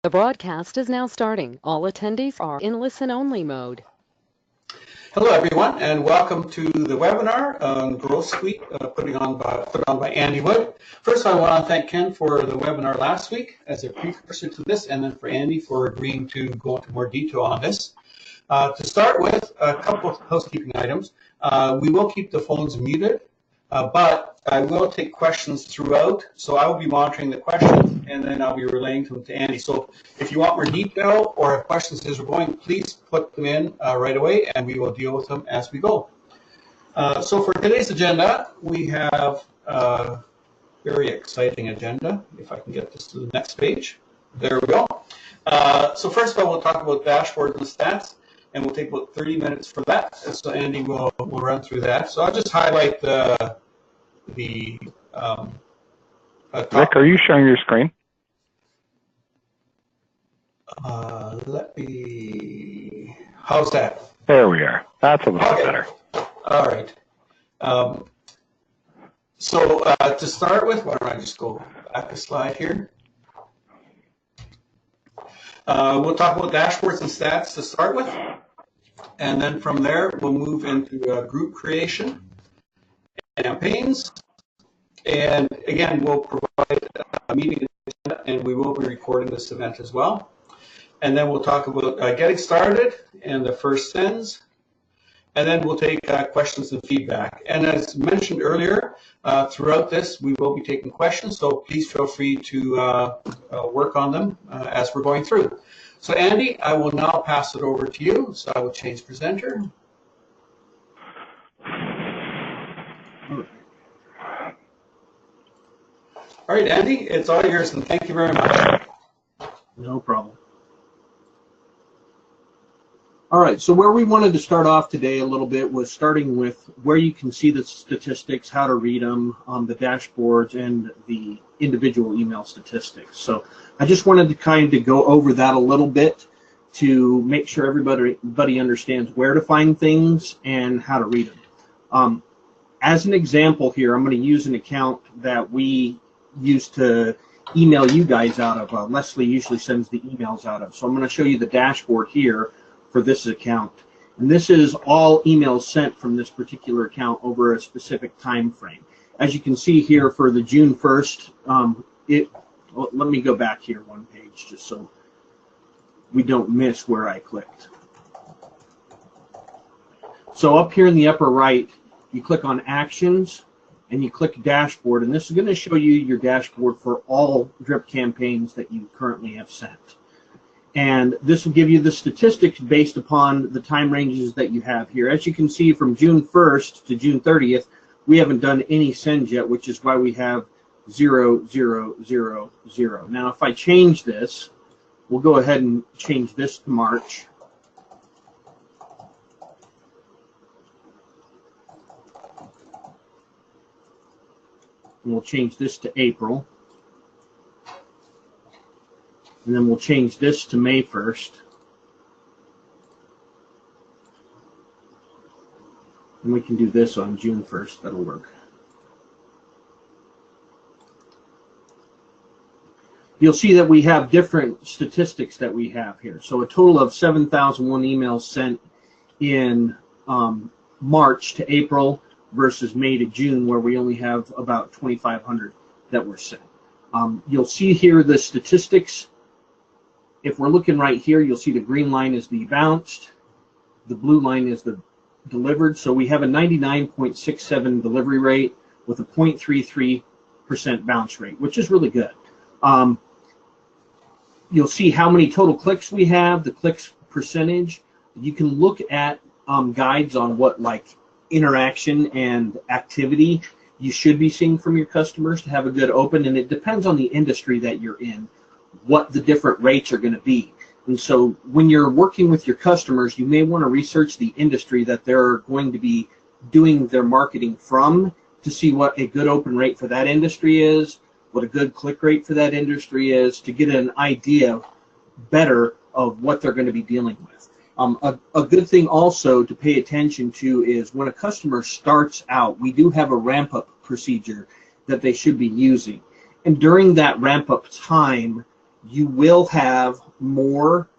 The broadcast is now starting. All attendees are in listen-only mode. Hello, everyone, and welcome to the webinar on Growth Suite put on by Andy Wood. First, I want to thank Ken for the webinar last week as a precursor to this, and then for Andy for agreeing to go into more detail on this. To start with, a couple of housekeeping items. We will keep the phones muted, but I will take questions throughout, so I will be monitoring the questions, and then I'll be relaying them to Andy. So if you want more detail or have questions as we're going, please put them in right away, and we will deal with them as we go. So for today's agenda, we have a very exciting agenda. If I can get this to the next page. There we go. So first of all, we'll talk about dashboards and stats, and we'll take about 30 minutes for that. So Andy will run through that. So I'll just highlight the Vic, are you sharing your screen? Let me. How's that? There we are. That's a little better. All right. So to start with, why don't I just go back a slide here? We'll talk about dashboards and stats to start with, and then from there we'll move into group creation, campaigns, and again we'll provide a meeting agenda, and we will be recording this event as well. And then we'll talk about getting started and the first sends, and then we'll take questions and feedback. And as mentioned earlier, throughout this we will be taking questions, so please feel free to work on them as we're going through. So Andy, I will now pass it over to you. So I will change presenter. All right, Andy, it's all yours, and thank you very much. No problem. All right, so where we wanted to start off today a little bit was starting with where you can see the statistics, how to read them, the dashboards, and the individual email statistics. So I just wanted to kind of go over that a little bit to make sure everybody understands where to find things and how to read them. As an example here, I'm going to use an account that we use to email you guys out of. Leslie usually sends the emails out of. So I'm going to show you the dashboard here for this account. And this is all emails sent from this particular account over a specific time frame. As you can see here for the June 1st, let me go back here one page just so we don't miss where I clicked. So up here in the upper right, you click on Actions, and you click Dashboard, and this is going to show you your dashboard for all drip campaigns that you currently have sent. And this will give you the statistics based upon the time ranges that you have here. As you can see, from June 1st to June 30th, we haven't done any sends yet, which is why we have 0, 0, 0, 0. Now, if I change this, we'll go ahead and change this to March. And we'll change this to April. And then we'll change this to May 1st. And we can do this on June 1st. That'll work. You'll see that we have different statistics that we have here. So a total of 7,001 emails sent in March to April versus May to June, where we only have about 2,500 that were sent. You'll see here the statistics. If we're looking right here, you'll see the green line is the bounced, the blue line is the delivered. So we have a 99.67 delivery rate with a 0.33% bounce rate, which is really good. You'll see how many total clicks we have, the clicks percentage. You can look at guides on what like interaction and activity you should be seeing from your customers to have a good open, and it depends on the industry that you're in, what the different rates are going to be. And so when you're working with your customers, you may want to research the industry that they're going to be doing their marketing from to see what a good open rate for that industry is, what a good click rate for that industry is, to get an idea better of what they're going to be dealing with. A good thing also to pay attention to is when a customer starts out, we do have a ramp-up procedure that they should be using. And during that ramp-up time, you will have more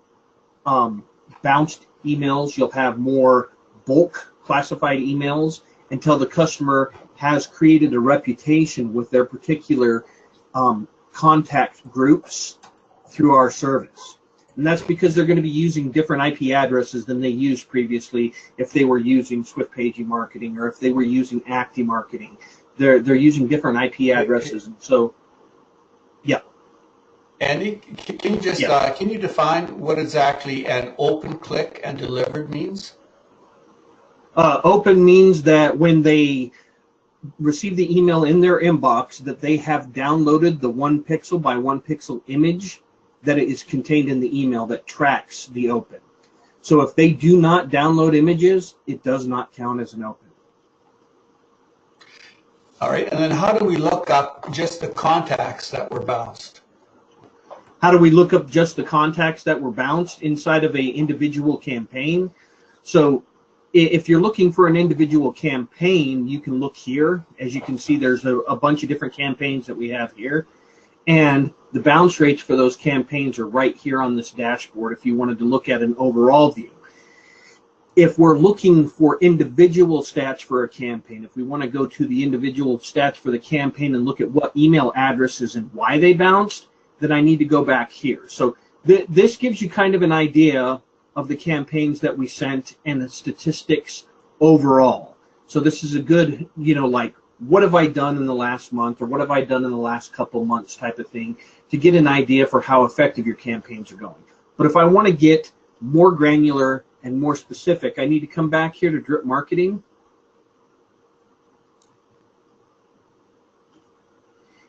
bounced emails. You'll have more bulk classified emails until the customer has created a reputation with their particular contact groups through our service. And that's because they're going to be using different IP addresses than they used previously if they were using SwiftPage eMarketing or if they were using ActEMarketing. They're using different IP addresses. And so, yeah. Andy, can you just can you define what exactly an open click and delivered means? Open means that when they receive the email in their inbox that they have downloaded the 1 pixel by 1 pixel image that it is contained in the email that tracks the open. So if they do not download images, it does not count as an open. All right, and then how do we look up just the contacts that were bounced? How do we look up just the contacts that were bounced inside of an individual campaign? So if you're looking for an individual campaign, you can look here. As you can see, there's a bunch of different campaigns that we have here. And the bounce rates for those campaigns are right here on this dashboard if you wanted to look at an overall view. If we're looking for individual stats for a campaign, if we want to go to the individual stats for the campaign and look at what email addresses and why they bounced, then I need to go back here. So this gives you kind of an idea of the campaigns that we sent and the statistics overall. So this is a good, like, what have I done in the last month or what have I done in the last couple months type of thing to get an idea for how effective your campaigns are going. But if I want to get more granular and more specific, I need to come back here to Drip Marketing.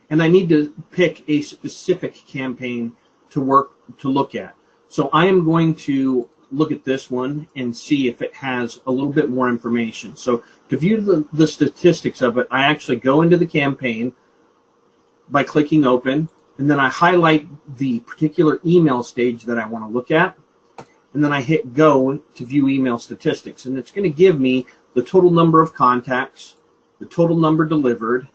And I need to pick a specific campaign to look at. So I am going to look at this one and see if it has a little bit more information. So to view the statistics of it, I actually go into the campaign by clicking open, and then I highlight the particular email stage that I want to look at, and then I hit go to view email statistics. And it's going to give me the total number of contacts, the total number delivered.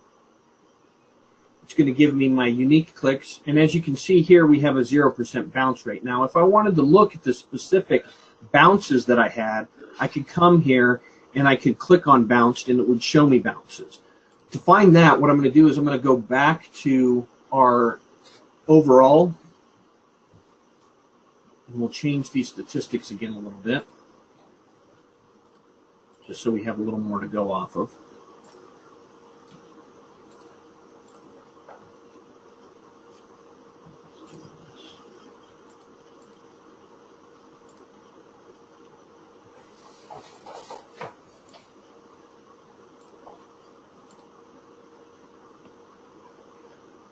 It's going to give me my unique clicks, and as you can see here, we have a 0% bounce rate. Now, if I wanted to look at the specific bounces that I had, I could come here and I could click on bounced, and it would show me bounces. To find that, what I'm going to do is I'm going to go back to our overall, and we'll change these statistics again a little bit, just so we have a little more to go off of.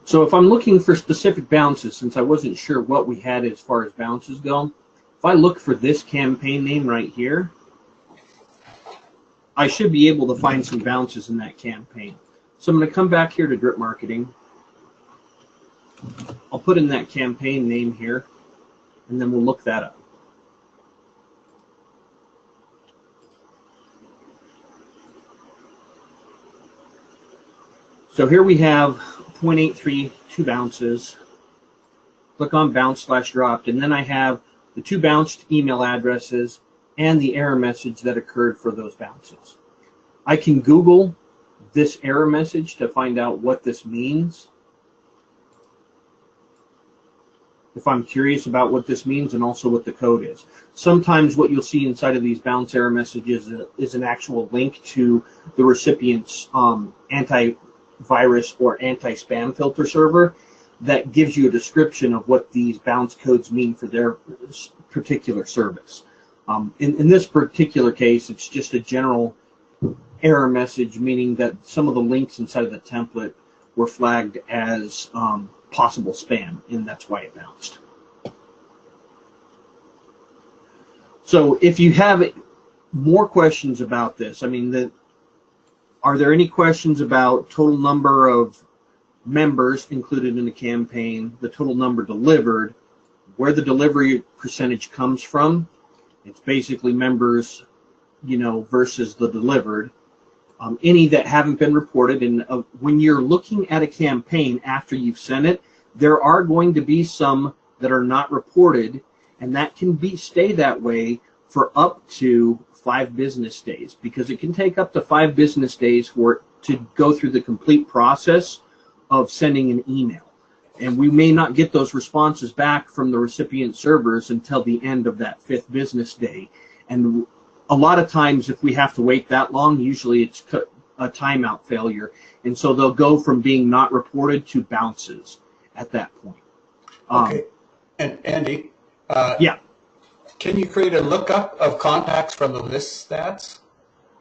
So if I'm looking for specific bounces, since I wasn't sure what we had as far as bounces go, if I look for this campaign name right here, I should be able to find some bounces in that campaign. So I'm going to come back here to Drip Marketing. I'll put in that campaign name here, and then we'll look that up. So here we have 0.83, 2 bounces. Click on bounce/dropped, and then I have the 2 bounced email addresses and the error message that occurred for those bounces. I can Google this error message to find out what this means, if I'm curious about what this means, and also what the code is. Sometimes what you'll see inside of these bounce error messages is an actual link to the recipient's antivirus or anti-spam filter server that gives you a description of what these bounce codes mean for their particular service. In this particular case, it's just a general error message, meaning that some of the links inside of the template were flagged as possible spam, and that's why it bounced. So if you have more questions about this, I mean, are there any questions about total number of members included in the campaign, the total number delivered, where the delivery percentage comes from? It's basically members, versus the delivered. Any that haven't been reported, and when you're looking at a campaign after you've sent it, there are going to be some that are not reported, and that can stay that way for up to 5 business days, because it can take up to 5 business days for it to go through the complete process of sending an email. And we may not get those responses back from the recipient servers until the end of that 5th business day. And a lot of times, if we have to wait that long, usually it's a timeout failure. And so they'll go from being not reported to bounces at that point. Okay. And Andy, yeah. Can you create a lookup of contacts from the list stats?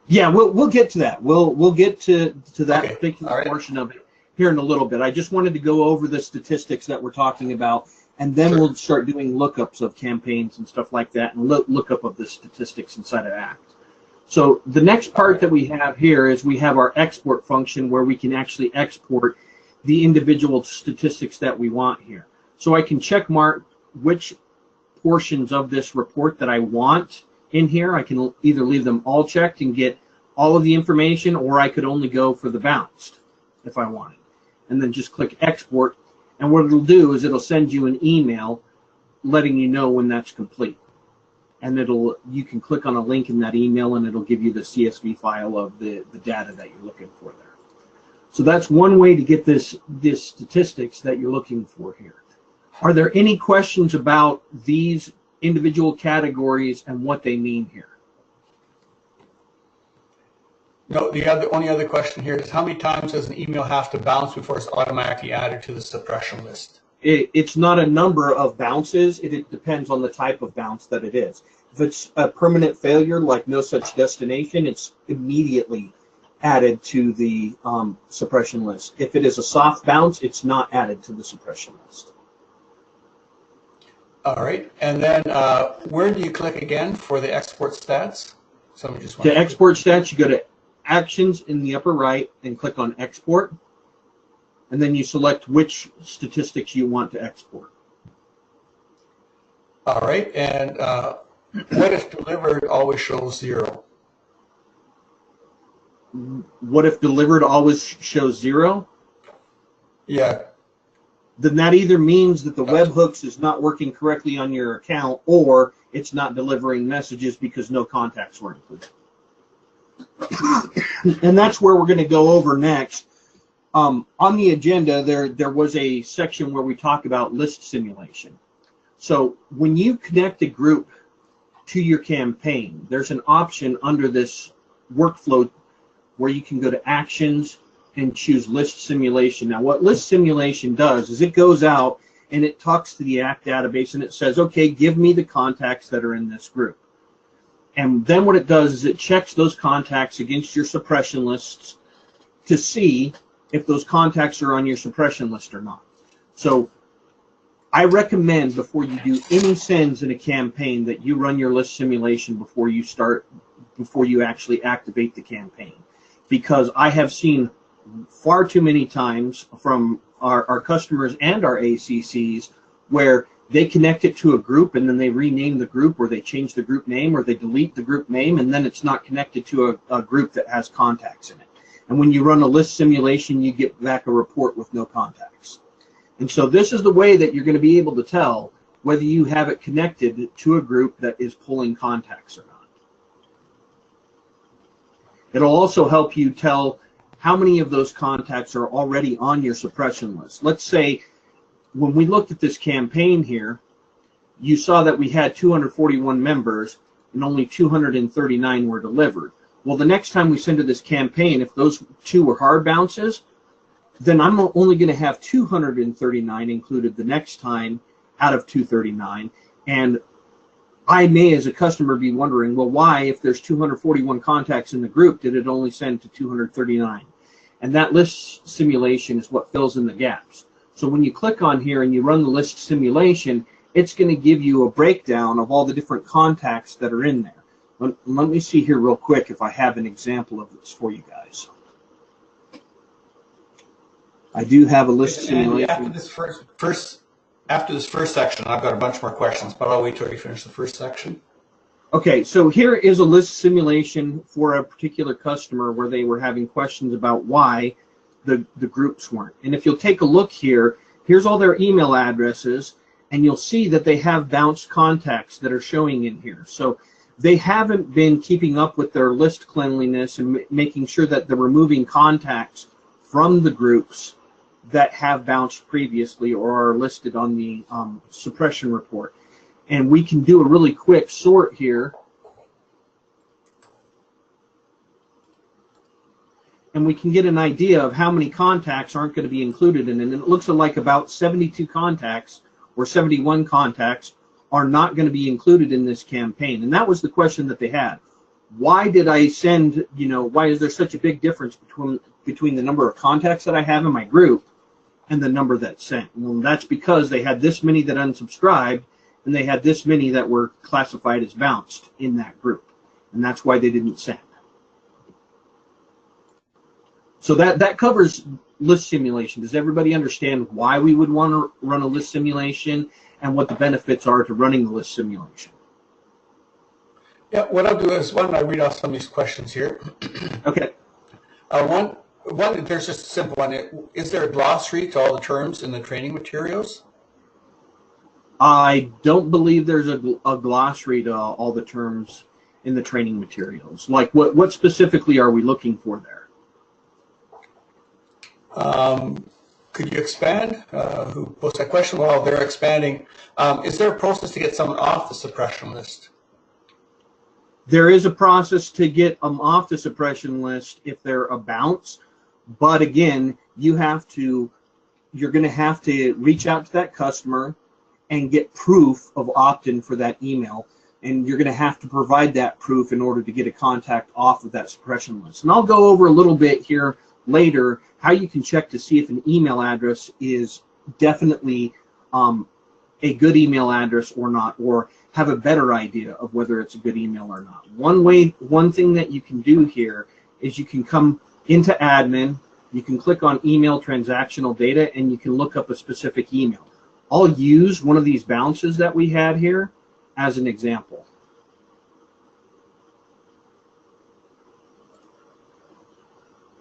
Yeah, we'll get to that. We'll get to that Okay. particular portion of it here in a little bit. I just wanted to go over the statistics that we're talking about, and then Sure. we'll start doing lookups of campaigns and stuff like that, and lookup of the statistics inside of ACT. So the next part that we have here is we have our export function, where we can actually export the individual statistics that we want here. So I can check mark which portions of this report that I want in here. I can either leave them all checked and get all of the information, or I could only go for the bounced if I wanted. And then just click export, and what it'll do is it'll send you an email letting you know when that's complete. And you can click on a link in that email, and it'll give you the CSV file of the data that you're looking for there. So that's one way to get this statistics that you're looking for here. Are there any questions about these individual categories and what they mean here? No, the only other question here is, how many times does an email have to bounce before it's automatically added to the suppression list? It's not a number of bounces. It depends on the type of bounce that it is. If it's a permanent failure, like no such destination, it's immediately added to the suppression list. If it is a soft bounce, it's not added to the suppression list. All right, and then where do you click again for the export stats? To export stats, you go to Actions in the upper right and click on Export, and then you select which statistics you want to export. All right, and what if delivered always shows 0? What if delivered always shows 0? Yeah. Then that either means that the webhooks is not working correctly on your account, or it's not delivering messages because no contacts were included. And that's where we're going to go over next. On the agenda, there was a section where we talk about list simulation. So when you connect a group to your campaign, there's an option under this workflow where you can go to Actions and choose List Simulation. Now, what List Simulation does is it goes out and it talks to the ACT database, and it says, okay, give me the contacts that are in this group. And then what it does is it checks those contacts against your suppression lists to see if those contacts are on your suppression list or not. So I recommend, before you do any sends in a campaign, that you run your list simulation before you actually activate the campaign. Because I have seen far too many times from our customers and our ACCs where they connect it to a group and then they rename the group, or they change the group name, or they delete the group name, and then it's not connected to a group that has contacts in it. And when you run a list simulation, you get back a report with no contacts. And so this is the way that you're going to be able to tell whether you have it connected to a group that is pulling contacts or not. It'll also help you tell how many of those contacts are already on your suppression list. Let's say when we looked at this campaign here, you saw that we had 241 members and only 239 were delivered. Well, the next time we send to this campaign, if those 2 were hard bounces, then I'm only going to have 239 included the next time out of 239. And I may, as a customer, be wondering, well, why, if there's 241 contacts in the group, did it only send to 239? And that list simulation is what fills in the gaps. So when you click on here and you run the list simulation, it's going to give you a breakdown of all the different contacts that are in there. Let me see here real quick if I have an example of this for you guys. I do have a list simulation. After this first section, I've got a bunch more questions, but I'll wait till you finish the first section. Okay, so here is a list simulation for a particular customer where they were having questions about why the groups weren't. And if you'll take a look here, here's all their email addresses, and you'll see that they have bounced contacts that are showing in here. So they haven't been keeping up with their list cleanliness and making sure that they're removing contacts from the groups that have bounced previously or are listed on the suppression report. And we can do a really quick sort here. And we can get an idea of how many contacts aren't going to be included in it. And it looks like about 72 contacts or 71 contacts are not going to be included in this campaign. And that was the question that they had. Why did I send, why is there such a big difference between the number of contacts that I have in my group and the number that's sent? Well, that's because they had this many that unsubscribed, and they had this many that were classified as bounced in that group. And that's why they didn't send. So that covers list simulation. Does everybody understand why we would want to run a list simulation and what the benefits are to running the list simulation? Yeah, what I'll do is, why don't I read off some of these questions here. Okay. One, there's just a simple one. Is there a glossary to all the terms in the training materials? I don't believe there's a glossary to all the terms in the training materials. Like, what specifically are we looking for there? Could you expand? Who posted that question? Well, they're expanding. Is there a process to get someone off the suppression list? There is a process to get them off the suppression list if they're a bounce, but again, you're going to have to reach out to that customer and get proof of opt-in for that email, and you're going to have to provide that proof in order to get a contact off of that suppression list. And I'll go over a little bit here later how you can check to see if an email address is definitely a good email address or not, or have a better idea of whether it's a good email or not. One thing that you can do here is you can come into admin, you can click on email transactional data, and you can look up a specific email. I'll use one of these bounces that we had here as an example.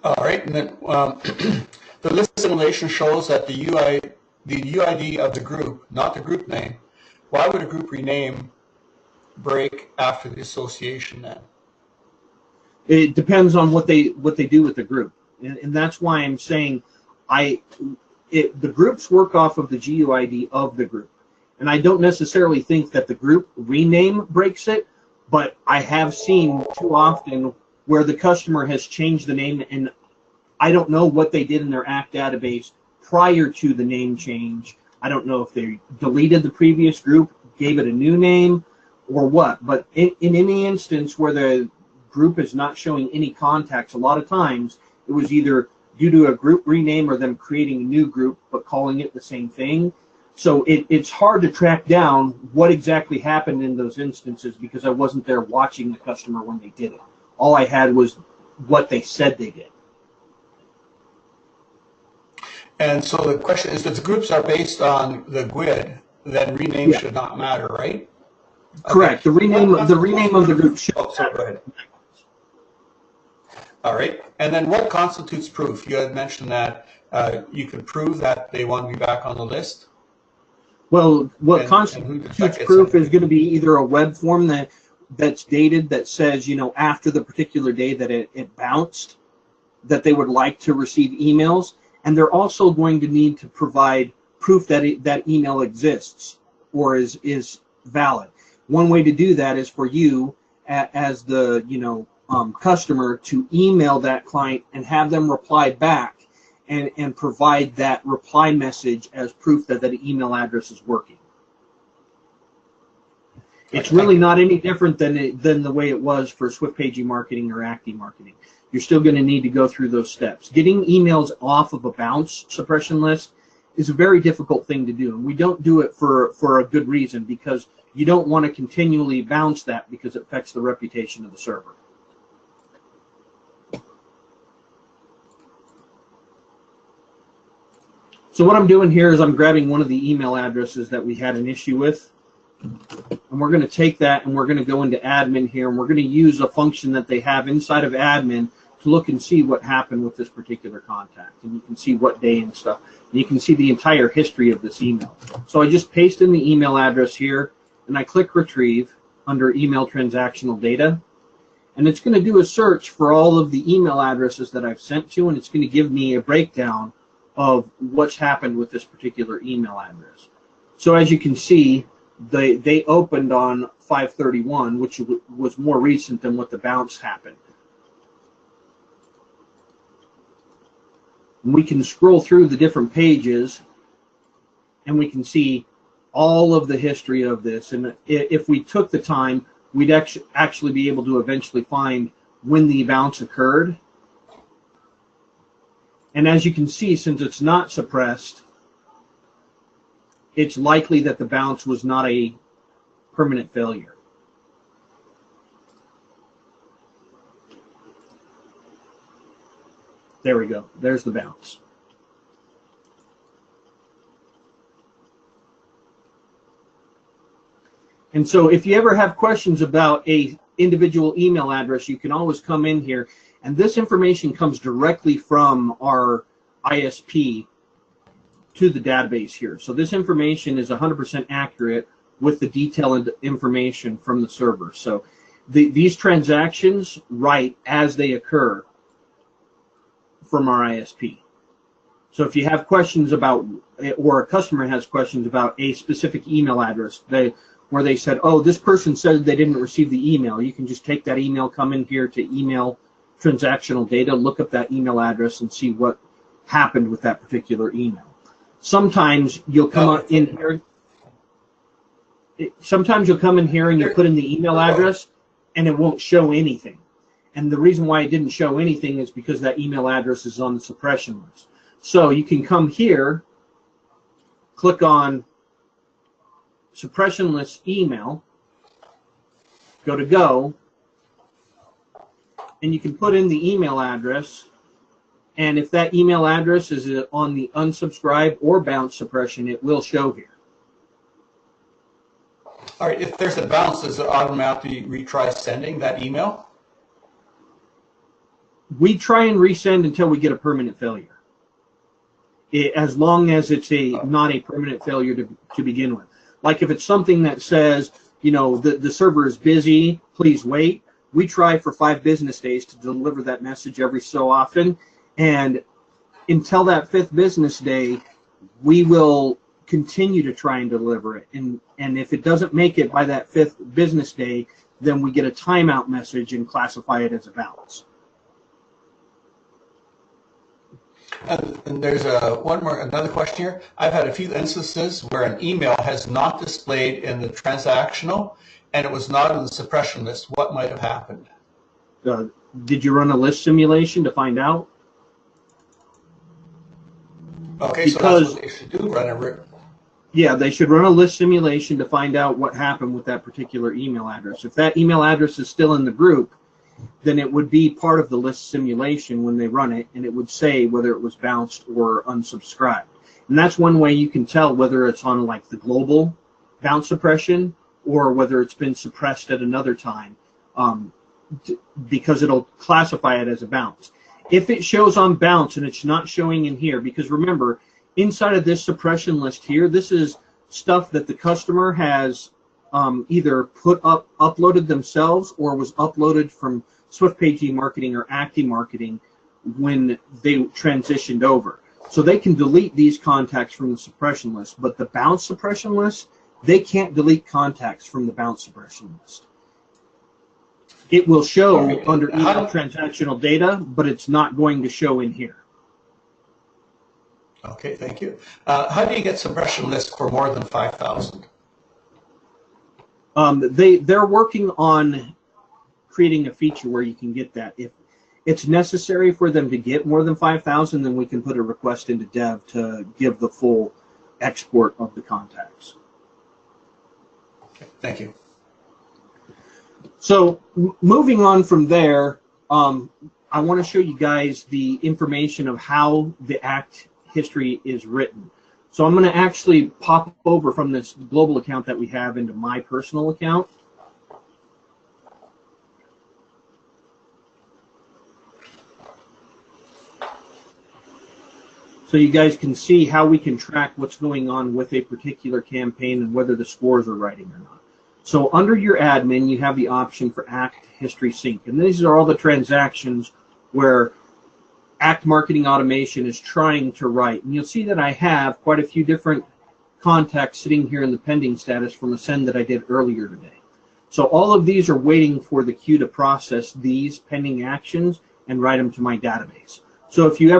All right, and then the list simulation shows that the UID of the group, not the group name. Why would a group rename break after the association then? It depends on what they do with the group, and that's why I'm saying the groups work off of the GUID of the group, and I don't necessarily think that the group rename breaks it, but I have seen too often where the customer has changed the name, and I don't know what they did in their ACT database prior to the name change. I don't know if they deleted the previous group, gave it a new name, or what. But in any instance where the group is not showing any contacts, a lot of times it was either due to a group rename or them creating a new group but calling it the same thing. So it's hard to track down what exactly happened in those instances because I wasn't there watching the customer when they did it. All I had was what they said they did. And so the question is, if the groups are based on the GUID, then rename should not matter, right? Correct. Okay. The rename of the group should. Oh, sorry, go ahead. All right. And then what constitutes proof? You had mentioned that you can prove that they want to be back on the list. Well, what constitutes proof is going to be either a web form that's dated that says, after the particular day that it bounced, that they would like to receive emails. And they're also going to need to provide proof that that email exists or is valid. One way to do that is for you as the customer to email that client and have them reply back and provide that reply message as proof that that email address is working. It's really not any different than the way it was for Swift Page marketing or Acti marketing. You're still going to need to go through those steps. Getting emails off of a bounce suppression list is a very difficult thing to do, and we don't do it for a good reason, because you don't want to continually bounce that because it affects the reputation of the server. So what I'm doing here is I'm grabbing one of the email addresses that we had an issue with, and we're going to take that and we're going to go into admin here, and we're going to use a function that they have inside of admin to look and see what happened with this particular contact. And you can see what day and stuff. And you can see the entire history of this email. So I just paste in the email address here, and I click retrieve under email transactional data. And it's going to do a search for all of the email addresses that I've sent to, and it's going to give me a breakdown of what's happened with this particular email address. So as you can see, they opened on 5/31, which was more recent than what the bounce happened. And we can scroll through the different pages, and we can see all of the history of this. And if we took the time, we'd actually be able to eventually find when the bounce occurred. And as you can see, since it's not suppressed, it's likely that the bounce was not a permanent failure. There we go. There's the bounce. And so if you ever have questions about a individual email address, you can always come in here. And this information comes directly from our ISP to the database here. So this information is 100% accurate with the detailed information from the server. So these transactions write as they occur from our ISP. So if you have questions about, or a customer has questions about a specific email address, where they said, oh, this person said they didn't receive the email, you can just take that email, come in here to email transactional data, look up that email address and see what happened with that particular email. Sometimes you'll come in here. Sometimes you'll come in here and you put in the email address and it won't show anything. And the reason why it didn't show anything is because that email address is on the suppression list. So you can come here, click on suppression list email, go to go, and you can put in the email address. And if that email address is on the unsubscribe or bounce suppression, it will show here. All right, if there's a bounce, does it automatically retry sending that email? We try and resend until we get a permanent failure. As long as it's not a permanent failure to begin with. Like if it's something that says, you know, the server is busy, please wait, we try for 5 business days to deliver that message every so often. And until that 5th business day, we will continue to try and deliver it. And if it doesn't make it by that 5th business day, then we get a timeout message and classify it as a bounce. And there's another question here. I've had a few instances where an email has not displayed in the transactional and it was not in the suppression list. What might have happened? Did you run a list simulation to find out? Okay, so that's what they should do, Yeah, they should run a list simulation to find out what happened with that particular email address. If that email address is still in the group, then it would be part of the list simulation when they run it, and it would say whether it was bounced or unsubscribed. And that's one way you can tell whether it's on like the global bounce suppression or whether it's been suppressed at another time, because it'll classify it as a bounce. If it shows on bounce and it's not showing in here, because remember, inside of this suppression list here, this is stuff that the customer has either uploaded themselves or was uploaded from SwiftPage eMarketing or ActiMarketing when they transitioned over. So they can delete these contacts from the suppression list, but the bounce suppression list, they can't delete contacts from the bounce suppression list. It will show under email transactional data, but it's not going to show in here. Okay, thank you. How do you get suppression lists for more than 5,000? They're working on creating a feature where you can get that. If it's necessary for them to get more than 5,000, then we can put a request into dev to give the full export of the contacts. Okay, thank you. So moving on from there, I want to show you guys the information of how the ACT history is written. So I'm going to actually pop over from this global account that we have into my personal account. so you guys can see how we can track what's going on with a particular campaign and whether the scores are writing or not. So under your admin, you have the option for Act History Sync, and these are all the transactions where Act Marketing Automation is trying to write. And you'll see that I have quite a few different contacts sitting here in the pending status from a send that I did earlier today. So all of these are waiting for the queue to process these pending actions and write them to my database. So if you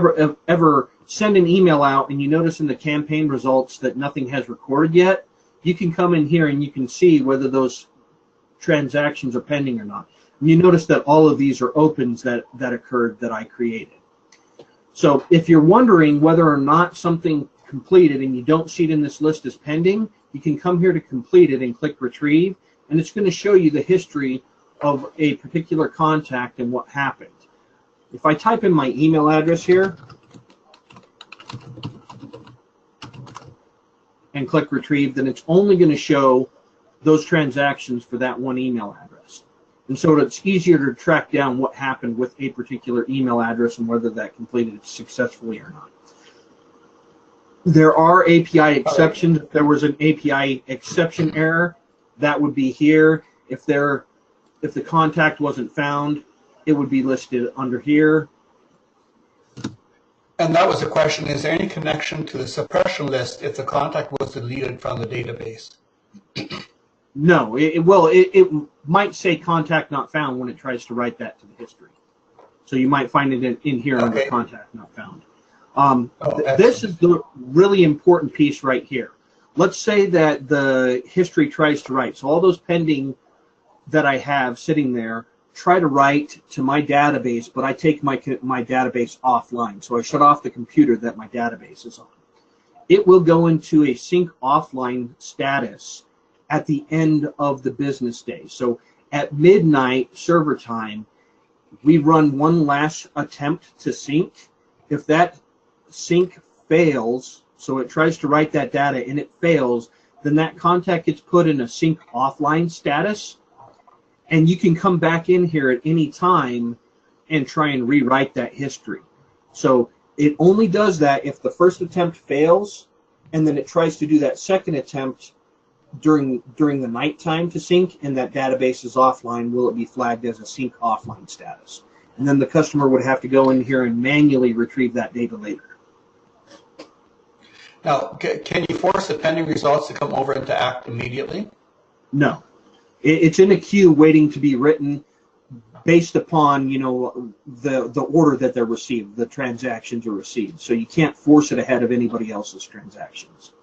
ever send an email out and you notice in the campaign results that nothing has recorded yet, you can come in here and you can see whether those transactions are pending or not. And you notice that all of these are opens that occurred that I created. So if you're wondering whether or not something completed and you don't see it in this list as pending, you can come here to complete it and click retrieve, and it's going to show you the history of a particular contact and what happened. If I type in my email address here and click retrieve, then it's only going to show those transactions for that one email address. And so it's easier to track down what happened with a particular email address and whether that completed successfully or not. There are API exceptions. If there was an API exception error, that would be here. If the contact wasn't found, it would be listed under here. And that was the question, is there any connection to the suppression list if the contact was deleted from the database? No, it might say contact not found when it tries to write that to the history. So you might find it in here under contact not found. This is the really important piece right here. Let's say that the history tries to write. So all those pending that I have sitting there try to write to my database, but I take my database offline. So I shut off the computer that my database is on. It will go into a sync offline status at the end of the business day. So at midnight server time, we run one last attempt to sync. If that sync fails, so it tries to write that data and it fails, then that contact gets put in a sync offline status, and you can come back in here at any time and try and rewrite that history. So it only does that if the first attempt fails, and then it tries to do that second attempt during the nighttime to sync, and that database is offline. Will it be flagged as a sync offline status? And then the customer would have to go in here and manually retrieve that data later. Now, can you force the pending results to come over into Act immediately? No. It's in a queue waiting to be written based upon, you know, the order that they're received, the transactions are received. So you can't force it ahead of anybody else's transactions.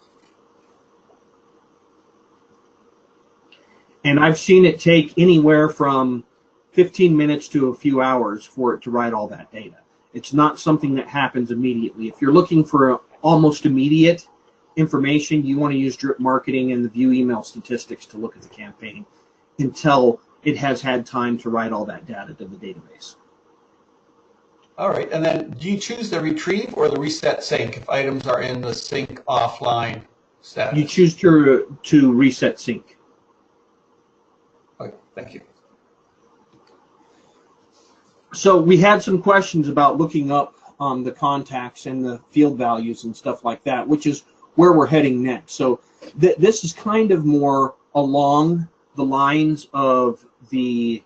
And I've seen it take anywhere from 15 minutes to a few hours for it to write all that data. It's not something that happens immediately. If you're looking for almost immediate information, you want to use Drip Marketing and the View Email Statistics to look at the campaign until it has had time to write all that data to the database. All right, and then do you choose the retrieve or the reset sync if items are in the sync offline status? You choose to reset sync. Okay, thank you. So we had some questions about looking up the contacts and the field values and stuff like that, which is where we're heading next. So this is kind of more along the lines of the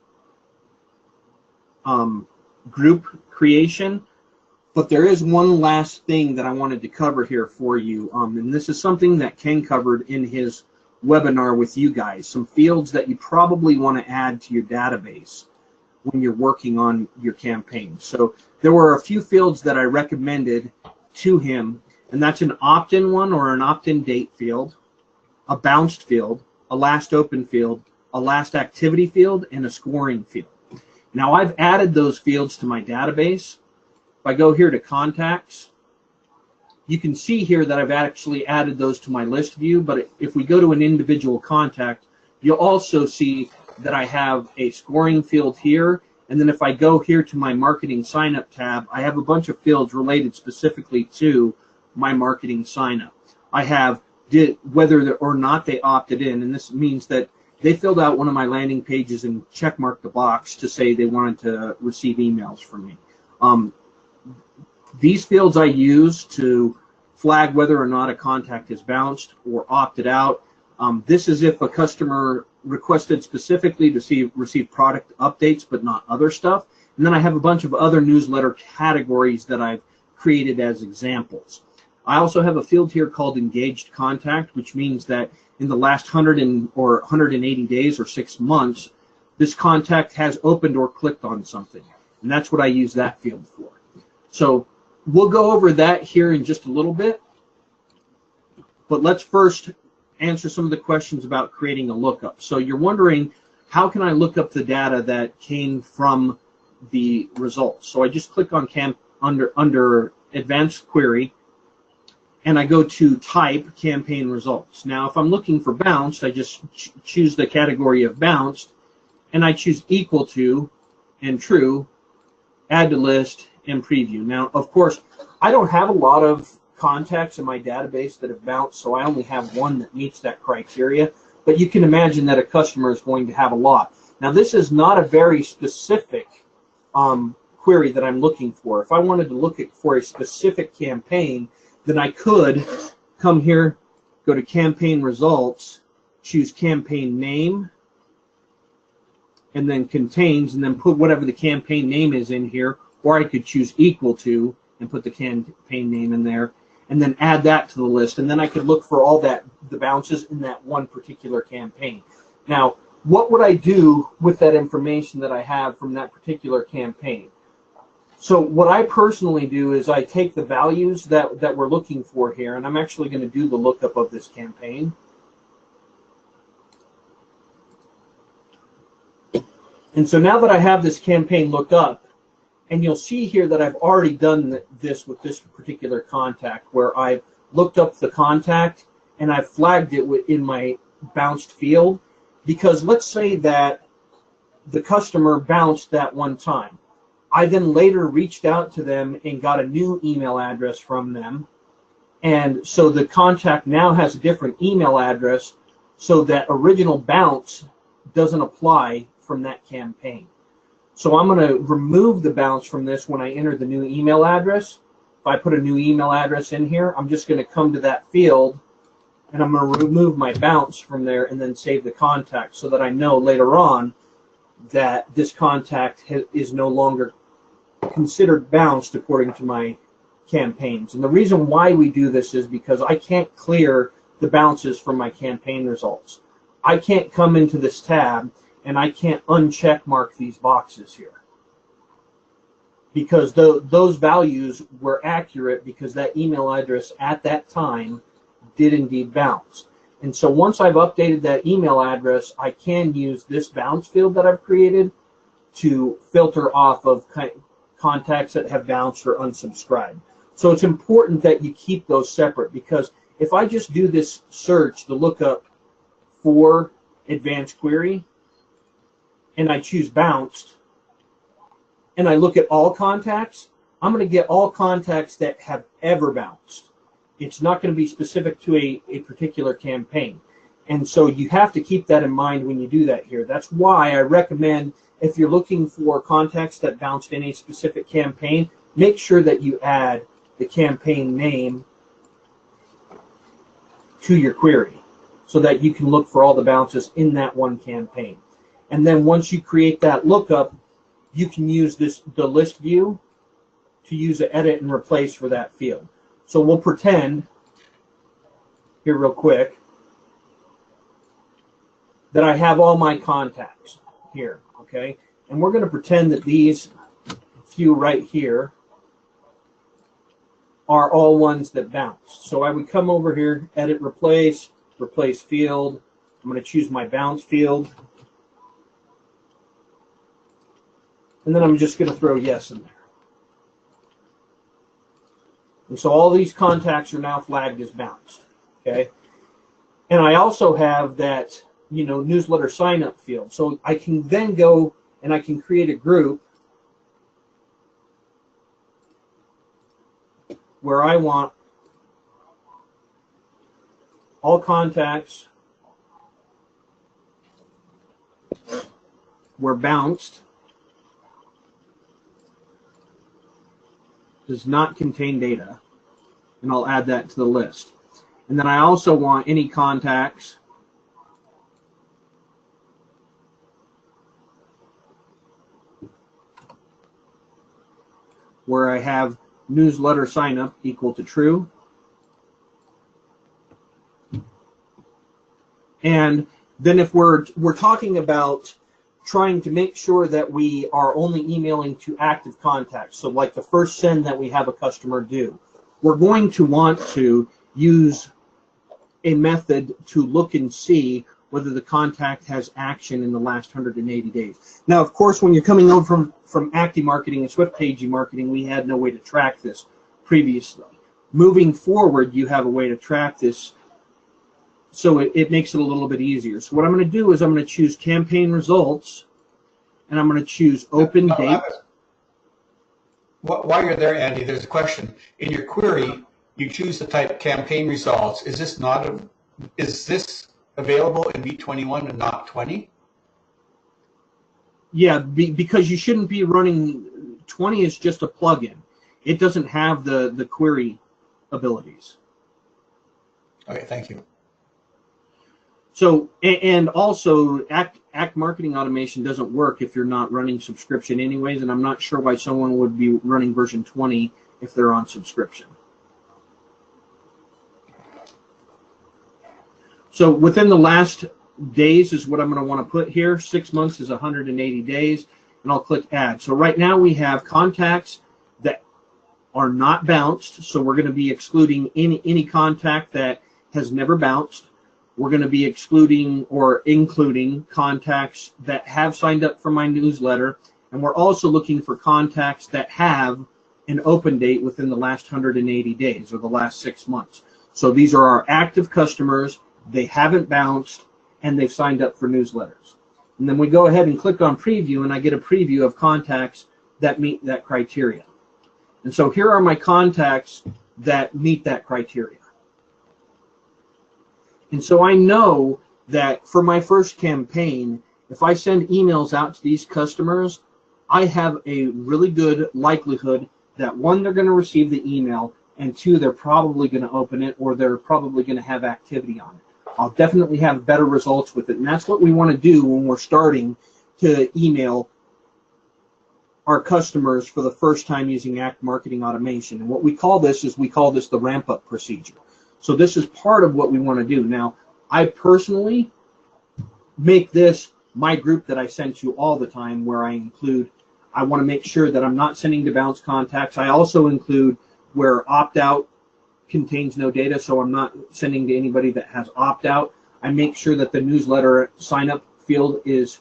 group creation, but there is one last thing that I wanted to cover here for you, and this is something that Ken covered in his webinar with you guys, some fields that you probably want to add to your database when you're working on your campaign. So there were a few fields that I recommended to him, and that's an opt-in one or an opt-in date field, a bounced field, a last open field, a last activity field, and a scoring field. Now I've added those fields to my database. If I go here to contacts, you can see here that I've actually added those to my list view, but if we go to an individual contact, you'll also see that I have a scoring field here, and then if I go here to my marketing sign up tab, I have a bunch of fields related specifically to my marketing sign up. I have whether or not they opted in, and this means that they filled out one of my landing pages and check marked the box to say they wanted to receive emails from me. These fields I use to flag whether or not a contact is bounced or opted out. This is if a customer requested specifically to receive product updates but not other stuff. And then I have a bunch of other newsletter categories that I've created as examples. I also have a field here called engaged contact, which means that in the last 180 days or 6 months, this contact has opened or clicked on something. And that's what I use that field for. So we'll go over that here in just a little bit. But let's first answer some of the questions about creating a lookup. So you're wondering, how can I look up the data that came from the results? So I just click on under advanced query, and I go to type campaign results. Now, if I'm looking for bounced, I just choose the category of bounced, and I choose equal to and true, add to list, and preview. Now, of course, I don't have a lot of contacts in my database that have bounced, so I only have one that meets that criteria. But you can imagine that a customer is going to have a lot. Now, this is not a very specific query that I'm looking for. If I wanted to look for a specific campaign, then I could come here, go to campaign results, choose campaign name, and then contains, and then put whatever the campaign name is in here, or I could choose equal to and put the campaign name in there, and then add that to the list, and then I could look for all the bounces in that one particular campaign. Now, what would I do with that information that I have from that particular campaign? So what I personally do is I take the values that we're looking for here, and I'm actually going to do the lookup of this campaign. And so now that I have this campaign looked up, and you'll see here that I've already done this with this particular contact, where I've looked up the contact and I've flagged it in my bounced field, because let's say that the customer bounced that one time. I then later reached out to them and got a new email address from them, and so the contact now has a different email address, so that original bounce doesn't apply from that campaign. So I'm going to remove the bounce from this when I enter the new email address. If I put a new email address in here, I'm just going to come to that field, and I'm going to remove my bounce from there and then save the contact, so that I know later on that this contact is no longer considered bounced according to my campaigns. And the reason why we do this is because I can't clear the bounces from my campaign results. I can't come into this tab and I can't uncheck mark these boxes here, because those values were accurate, because that email address at that time did indeed bounce. And so once I've updated that email address, I can use this bounce field that I've created to filter off of contacts that have bounced or unsubscribed. So it's important that you keep those separate, because if I just do this search, the lookup for advanced query, and I choose bounced, and I look at all contacts, I'm going to get all contacts that have ever bounced. It's not going to be specific to a particular campaign. And so you have to keep that in mind when you do that here. That's why I recommend, if you're looking for contacts that bounced in a specific campaign, make sure that you add the campaign name to your query, so that you can look for all the bounces in that one campaign. And then once you create that lookup, you can use the list view to use an edit and replace for that field. So we'll pretend here real quick that I have all my contacts here, okay? And we're going to pretend that these few right here are all ones that bounce. So I would come over here, edit, replace field. I'm going to choose my bounce field. And then I'm just going to throw yes in there. And so all these contacts are now flagged as bounced, okay? And I also have that, newsletter sign up field. So I can then go and I can create a group where I want all contacts were bounced does not contain data, and I'll add that to the list. And then I also want any contacts where I have newsletter sign up equal to true. And then if we're talking about trying to make sure that we are only emailing to active contacts, so like the first send that we have a customer do, we're going to want to use a method to look and see whether the contact has action in the last 180 days. Now, of course, when you're coming over from Active Marketing and Swift Page Marketing, we had no way to track this previously. Moving forward, you have a way to track this, so it makes it a little bit easier. So what I'm going to do is I'm going to choose campaign results, and I'm going to choose open date. While you're there, Andy, there's a question. In your query, you choose to type campaign results. Is this available in V21 and not 20? Yeah, because you shouldn't be running 20 is just a plugin. It doesn't have the query abilities. Okay, thank you. So, and also Act Marketing Automation doesn't work if you're not running subscription anyways, and I'm not sure why someone would be running version 20 if they're on subscription. So within the last days is what I'm going to want to put here. 6 months is 180 days, and I'll click add. So right now we have contacts that are not bounced, so we're going to be excluding any contact that has never bounced. We're going to be excluding or including contacts that have signed up for my newsletter, and we're also looking for contacts that have an open date within the last 180 days or the last 6 months. So these are our active customers. They haven't bounced, and they've signed up for newsletters. And then we go ahead and click on preview, and I get a preview of contacts that meet that criteria. And so here are my contacts that meet that criteria. And so I know that for my first campaign, if I send emails out to these customers, I have a really good likelihood that, one, they're going to receive the email, and two, they're probably going to open it, or they're probably going to have activity on it. I'll definitely have better results with it. And that's what we want to do when we're starting to email our customers for the first time using Act Marketing Automation. And what we call this is the ramp-up procedure. So this is part of what we want to do. Now, I personally make this my group that I send to all the time, where I want to make sure that I'm not sending to bounce contacts. I also include where opt-out contains no data, so I'm not sending to anybody that has opt-out. I make sure that the newsletter sign-up field is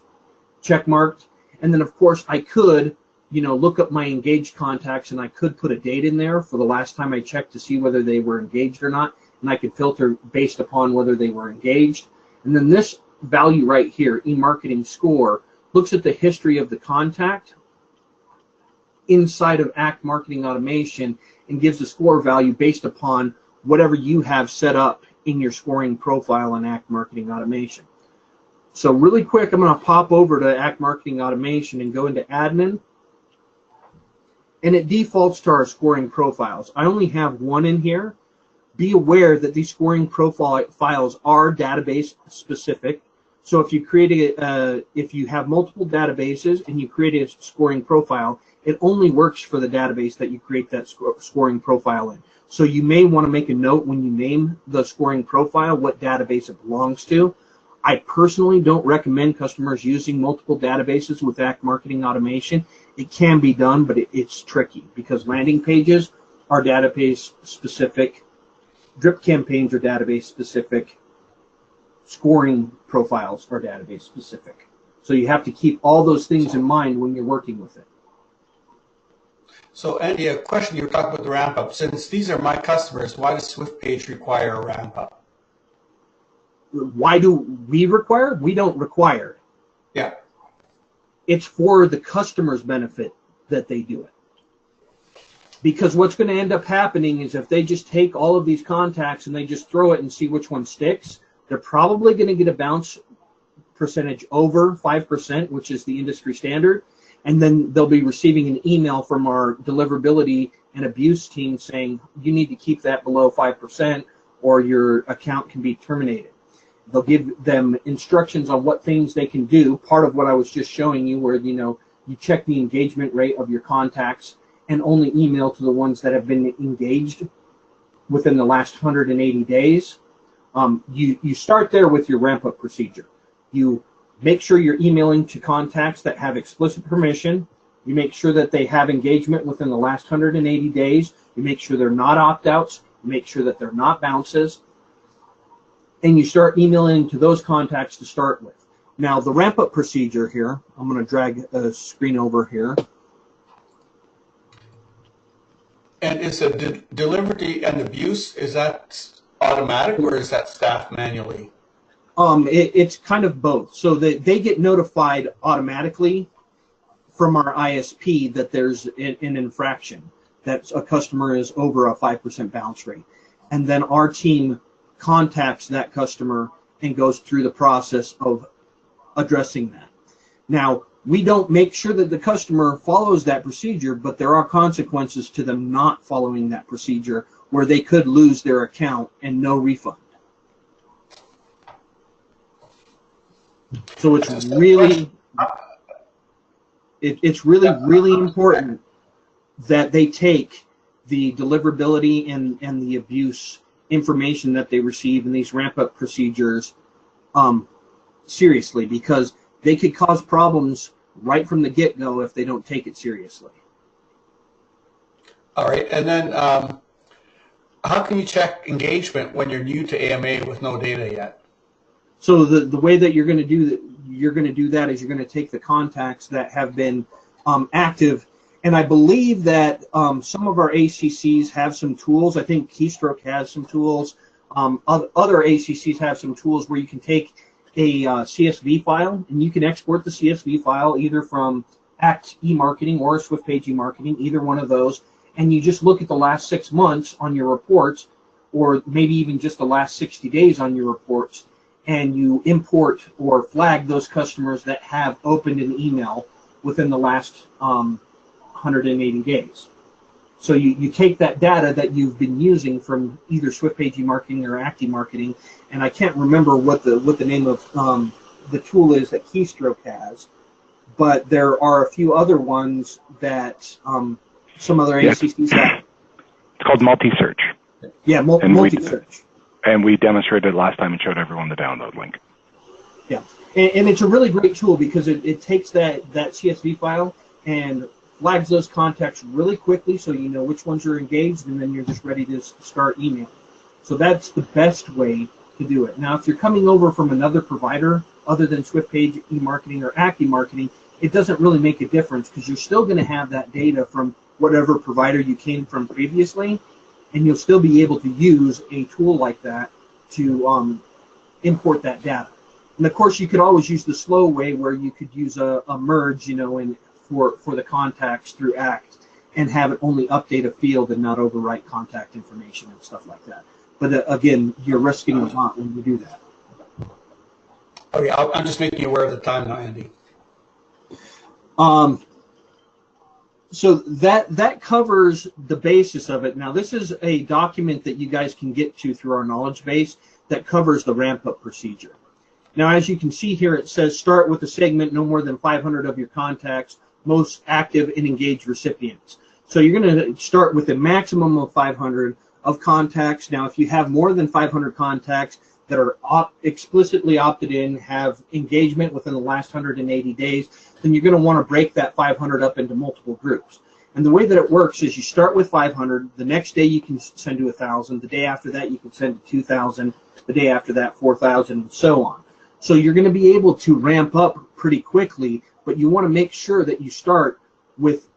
check-marked. And then, of course, I could look up my engaged contacts, and I could put a date in there for the last time I checked to see whether they were engaged or not, and I could filter based upon whether they were engaged. And then this value right here, eMarketing Score, looks at the history of the contact inside of Act Marketing Automation and gives the score value based upon whatever you have set up in your scoring profile in Act Marketing Automation. So really quick, I'm going to pop over to Act Marketing Automation and go into Admin, and it defaults to our scoring profiles. I only have one in here. Be aware that these scoring profiles are database specific. So if you if you have multiple databases and you create a scoring profile, it only works for the database that you create that scoring profile in. So you may want to make a note when you name the scoring profile what database it belongs to. I personally don't recommend customers using multiple databases with Act Marketing Automation. It can be done, but it's tricky because landing pages are database specific, drip campaigns are database specific, scoring profiles are database specific. So you have to keep all those things in mind when you're working with it. So Andy, a question, you were talking about the ramp up. Since these are my customers, why does SwiftPage require a ramp up? Why do we require? We don't require. Yeah. It's for the customer's benefit that they do it. Because what's going to end up happening is if they just take all of these contacts and they just throw it and see which one sticks, they're probably going to get a bounce percentage over 5%, which is the industry standard. And then they'll be receiving an email from our deliverability and abuse team saying you need to keep that below 5% or your account can be terminated. They'll give them instructions on what things they can do. Part of what I was just showing you, where you check the engagement rate of your contacts and only email to the ones that have been engaged within the last 180 days. You start there with your ramp-up procedure. You make sure you're emailing to contacts that have explicit permission. You make sure that they have engagement within the last 180 days. You make sure they're not opt-outs. You make sure that they're not bounces. And you start emailing to those contacts to start with. Now, the ramp-up procedure here, I'm going to drag a screen over here. And is the delivery and abuse, is that automatic or is that staffed manually? It's kind of both. So they get notified automatically from our ISP that there's an infraction, that a customer is over a 5% bounce rate. And then our team contacts that customer and goes through the process of addressing that. Now, we don't make sure that the customer follows that procedure, but there are consequences to them not following that procedure where they could lose their account and no refund. So it's really, really important that they take the deliverability and the abuse information that they receive in these ramp-up procedures seriously, because they could cause problems right from the get-go if they don't take it seriously. All right, and then how can you check engagement when you're new to AMA with no data yet? So the way that you're going to do that is you're going to take the contacts that have been active, and I believe that some of our ACCs have some tools. I think Keystroke has some tools. Other ACCs have some tools where you can take a CSV file, and you can export the CSV file either from Act eMarketing or SwiftPage eMarketing, either one of those, and you just look at the last 6 months on your reports, or maybe even just the last 60 days on your reports, and you import or flag those customers that have opened an email within the last 180 days. So you take that data that you've been using from either SwiftPage eMarketing or Act eMarketing, and I can't remember what the name of the tool is that Keystroke has, but there are a few other ones that some other ACCs have. It's called multi-search. Yeah, multi-search. And we demonstrated it last time and showed everyone the download link. Yeah, and it's a really great tool because it takes that CSV file and flags those contacts really quickly so you know which ones are engaged, and then you're just ready to start emailing. So that's the best way to do it. Now, if you're coming over from another provider other than SwiftPage eMarketing or Act eMarketing, it doesn't really make a difference because you're still going to have that data from whatever provider you came from previously, and you'll still be able to use a tool like that to import that data. And of course, you could always use the slow way where you could use a merge, for the contacts through Act and have it only update a field and not overwrite contact information and stuff like that. But again, you're risking a lot when you do that. Okay, I'm just making you aware of the time now, Andy. So that covers the basis of it. Now, this is a document that you guys can get to through our knowledge base that covers the ramp-up procedure. Now, as you can see here, it says start with a segment no more than 500 of your contacts, most active and engaged recipients. So you're going to start with a maximum of 500 of contacts. Now, if you have more than 500 contacts that are explicitly opted in, have engagement within the last 180 days, then you're going to want to break that 500 up into multiple groups. And the way that it works is you start with 500. The next day you can send to 1,000. The day after that you can send to 2,000. The day after that 4,000, and so on. So you're going to be able to ramp up pretty quickly, but you want to make sure that you start with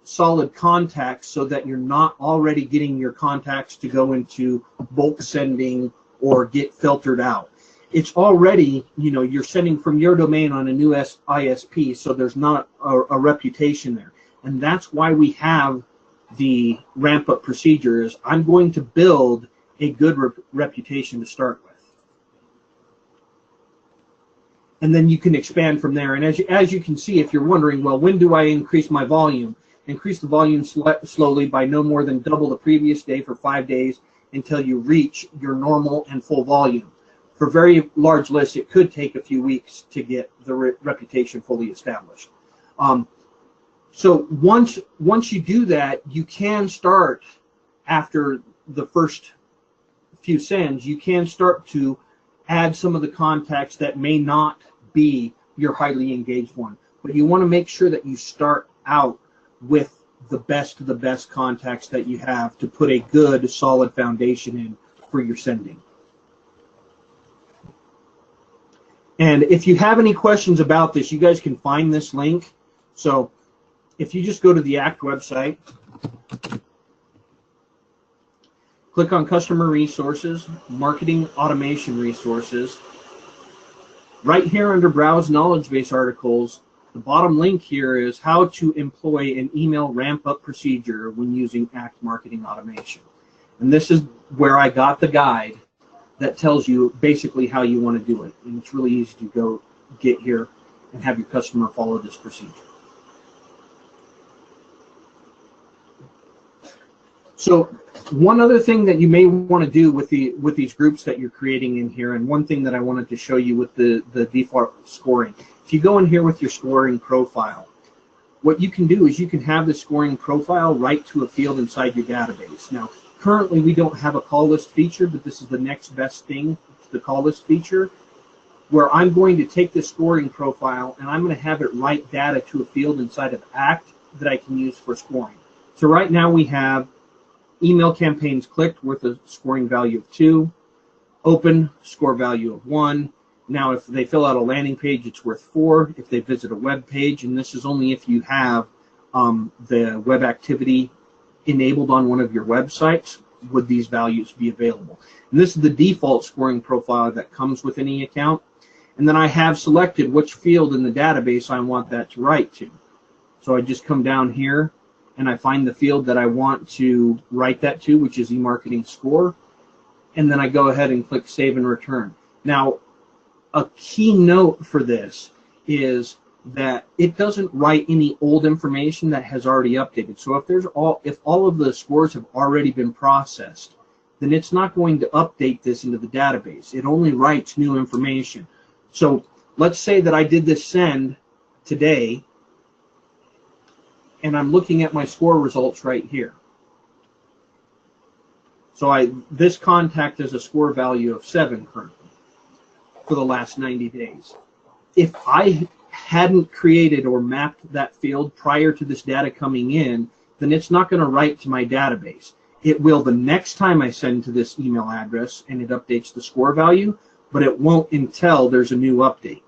solid contacts so that you're not already getting your contacts to go into bulk sending or get filtered out. It's already, you're sending from your domain on a new ISP, so there's not a reputation there. And that's why we have the ramp-up procedures. I'm going to build a good reputation to start with. And then you can expand from there. And as you can see, if you're wondering, well, when do I increase my volume? Increase the volume slowly by no more than double the previous day for 5 days until you reach your normal and full volume. For very large lists, it could take a few weeks to get the reputation fully established. So once you do that, you can start, after the first few sends, you can start to add some of the contacts that may not be your highly engaged one. But you want to make sure that you start out with the best of the best contacts that you have to put a good, solid foundation in for your sending. And if you have any questions about this, you guys can find this link. So if you just go to the ACT website, click on Customer Resources, Marketing Automation Resources. Right here under Browse Knowledge Base Articles, the bottom link here is how to employ an email ramp-up procedure when using ACT Marketing Automation. And this is where I got the guide that tells you basically how you want to do it. And it's really easy to go get here and have your customer follow this procedure. So one other thing that you may want to do with these groups that you're creating in here, and one thing that I wanted to show you with the default scoring, if you go in here with your scoring profile, what you can do is you can have the scoring profile right to a field inside your database. Now, currently we don't have a call list feature, but this is the next best thing to the call list feature, where I'm going to take this scoring profile and I'm going to have it write data to a field inside of ACT that I can use for scoring. So right now we have email campaigns clicked with a scoring value of 2, open, score value of 1. Now if they fill out a landing page, it's worth 4. If they visit a web page, and this is only if you have the web activity enabled on one of your websites, would these values be available. And this is the default scoring profile that comes with any account. And then I have selected which field in the database I want that to write to. So I just come down here and I find the field that I want to write that to, which is eMarketing Score, and then I go ahead and click Save and Return. Now, a key note for this is that it doesn't write any old information that has already updated. So if all of the scores have already been processed, then it's not going to update this into the database. It only writes new information. So let's say that I did this send today, and I'm looking at my score results right here. So this contact has a score value of 7 currently for the last 90 days. If I hadn't created or mapped that field prior to this data coming in, then it's not going to write to my database. It will the next time I send to this email address and it updates the score value, but it won't until there's a new update.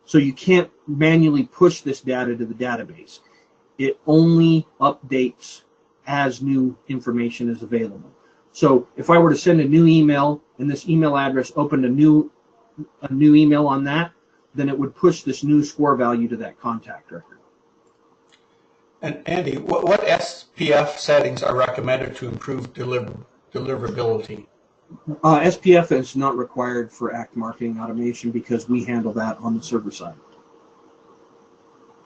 So you can't manually push this data to the database. It only updates as new information is available. So if I were to send a new email and this email address opened a new email on that, then it would push this new score value to that contact record. And Andy, what SPF settings are recommended to improve deliverability? SPF is not required for ACT Marketing Automation because we handle that on the server side.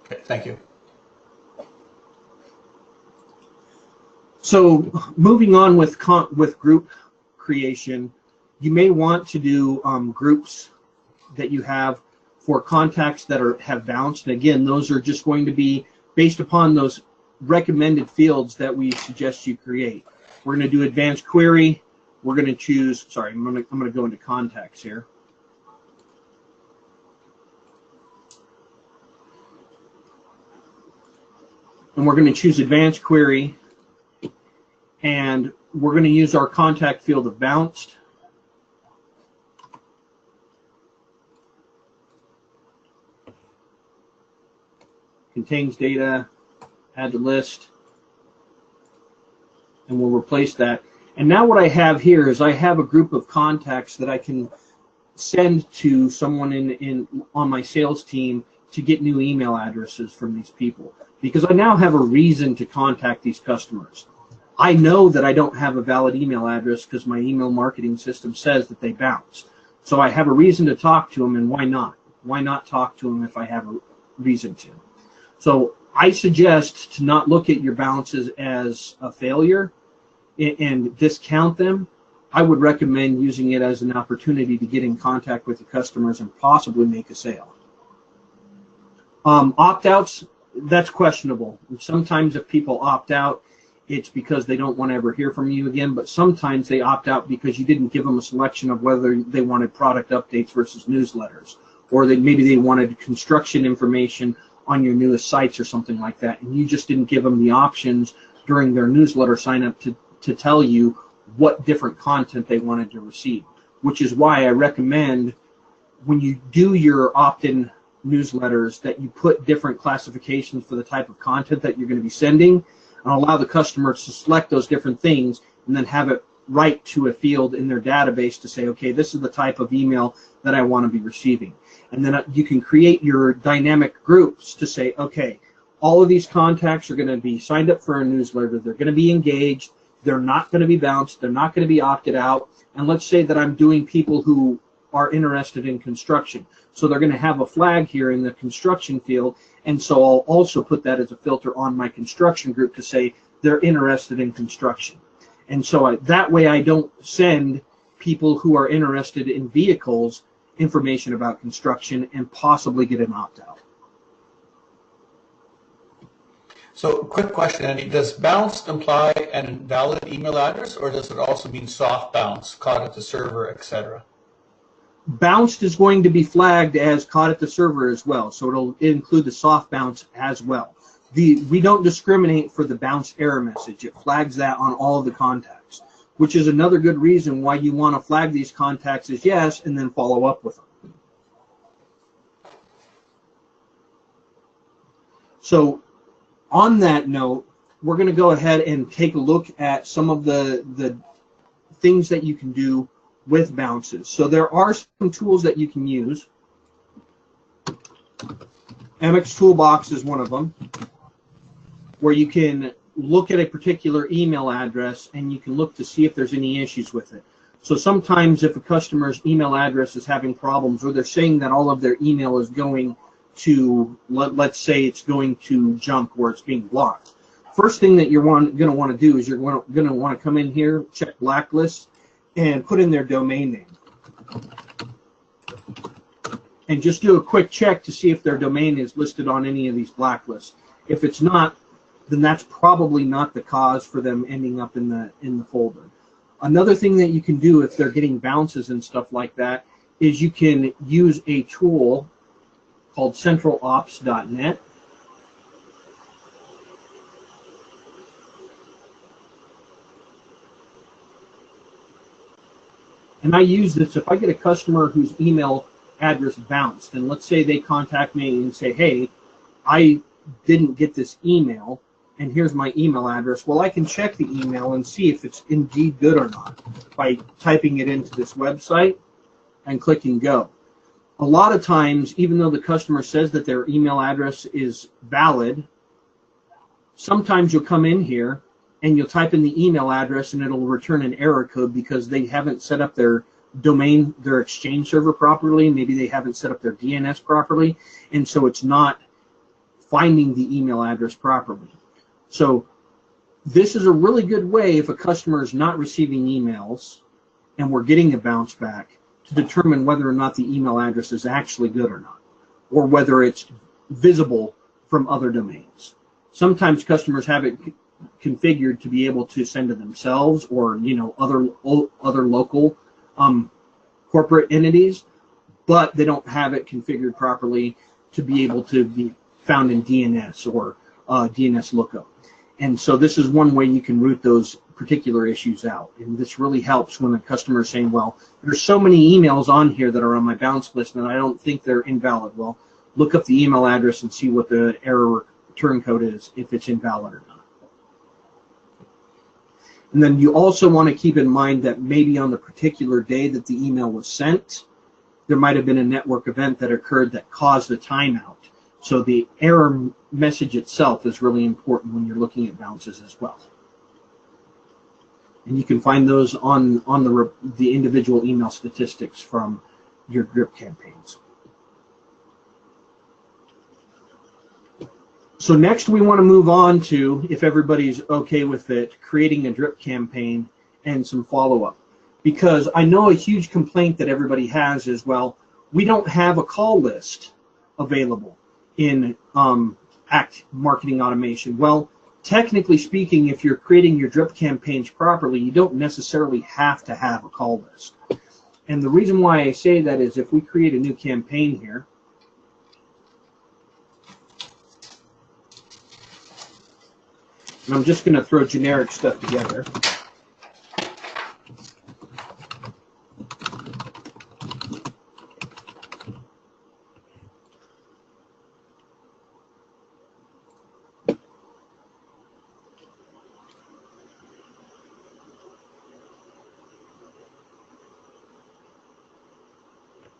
Okay, thank you. So moving on with group creation, you may want to do groups that you have for contacts that have bounced. And again, those are just going to be based upon those recommended fields that we suggest you create. We're going to do advanced query. We're going to choose, sorry, I'm going to go into contacts here. And we're going to choose advanced query. And we're going to use our contact field of bounced. Contains data, add to list, and we'll replace that. And now what I have here is I have a group of contacts that I can send to someone on my sales team to get new email addresses from these people, because I now have a reason to contact these customers. I know that I don't have a valid email address because my email marketing system says that they bounce. So I have a reason to talk to them, and why not? Why not talk to them if I have a reason to? So I suggest to not look at your bounces as a failure and discount them. I would recommend using it as an opportunity to get in contact with your customers and possibly make a sale. Opt-outs, that's questionable. Sometimes if people opt out, it's because they don't want to ever hear from you again, but sometimes they opt out because you didn't give them a selection of whether they wanted product updates versus newsletters, or maybe they wanted construction information on your newest sites or something like that, and you just didn't give them the options during their newsletter sign up to tell you what different content they wanted to receive, which is why I recommend when you do your opt-in newsletters that you put different classifications for the type of content that you're going to be sending, and allow the customers to select those different things and then have it write to a field in their database to say, okay, this is the type of email that I want to be receiving. And then you can create your dynamic groups to say, okay, all of these contacts are going to be signed up for a newsletter, they're going to be engaged, they're not going to be bounced, they're not going to be opted out, and let's say that I'm doing people who are interested in construction. So they're going to have a flag here in the construction field, and so I'll also put that as a filter on my construction group to say they're interested in construction. And so that way I don't send people who are interested in vehicles information about construction and possibly get an opt-out. So, quick question, Andy. Does bounced imply an invalid email address, or does it also mean soft bounce, caught at the server, etc.? Bounced is going to be flagged as caught at the server as well, so it'll include the soft bounce as well. We don't discriminate for the bounce error message. It flags that on all of the contacts, which is another good reason why you want to flag these contacts as yes and then follow up with them. So on that note, we're going to go ahead and take a look at some of the things that you can do with bounces. So there are some tools that you can use. MX Toolbox is one of them, where you can look at a particular email address and you can look to see if there's any issues with it. So sometimes if a customer's email address is having problems, or they're saying that all of their email is going to, let's say it's going to junk or it's being blocked. First thing that you're going to want to do is you're going to want to come in here, check blacklists, and put in their domain name. And just do a quick check to see if their domain is listed on any of these blacklists. If it's not, then that's probably not the cause for them ending up in the folder. Another thing that you can do if they're getting bounces and stuff like that is you can use a tool called centralops.net. And I use this if I get a customer whose email address bounced, and let's say they contact me and say, hey, I didn't get this email, and here's my email address. Well, I can check the email and see if it's indeed good or not by typing it into this website and clicking go. A lot of times, even though the customer says that their email address is valid, sometimes you'll come in here and you'll type in the email address and it'll return an error code because they haven't set up their domain, their Exchange server properly. Maybe they haven't set up their DNS properly, and so it's not finding the email address properly. So this is a really good way if a customer is not receiving emails and we're getting a bounce back to determine whether or not the email address is actually good or not, or whether it's visible from other domains. Sometimes customers have it configured to be able to send to themselves or other local corporate entities, but they don't have it configured properly to be able to be found in DNS or DNS lookup. And so this is one way you can root those particular issues out. And this really helps when the customer is saying, well, there's so many emails on here that are on my bounce list and I don't think they're invalid. Well, look up the email address and see what the error return code is, if it's invalid or not. And then you also want to keep in mind that maybe on the particular day that the email was sent, there might have been a network event that occurred that caused a timeout. So the error message itself is really important when you're looking at bounces as well. And you can find those on the individual email statistics from your drip campaigns. So next we want to move on to, if everybody's okay with it, creating a drip campaign and some follow-up. Because I know a huge complaint that everybody has is, well, we don't have a call list available in ACT Marketing Automation. Well, technically speaking, if you're creating your drip campaigns properly, you don't necessarily have to have a call list. And the reason why I say that is if we create a new campaign here, and I'm just going to throw generic stuff together.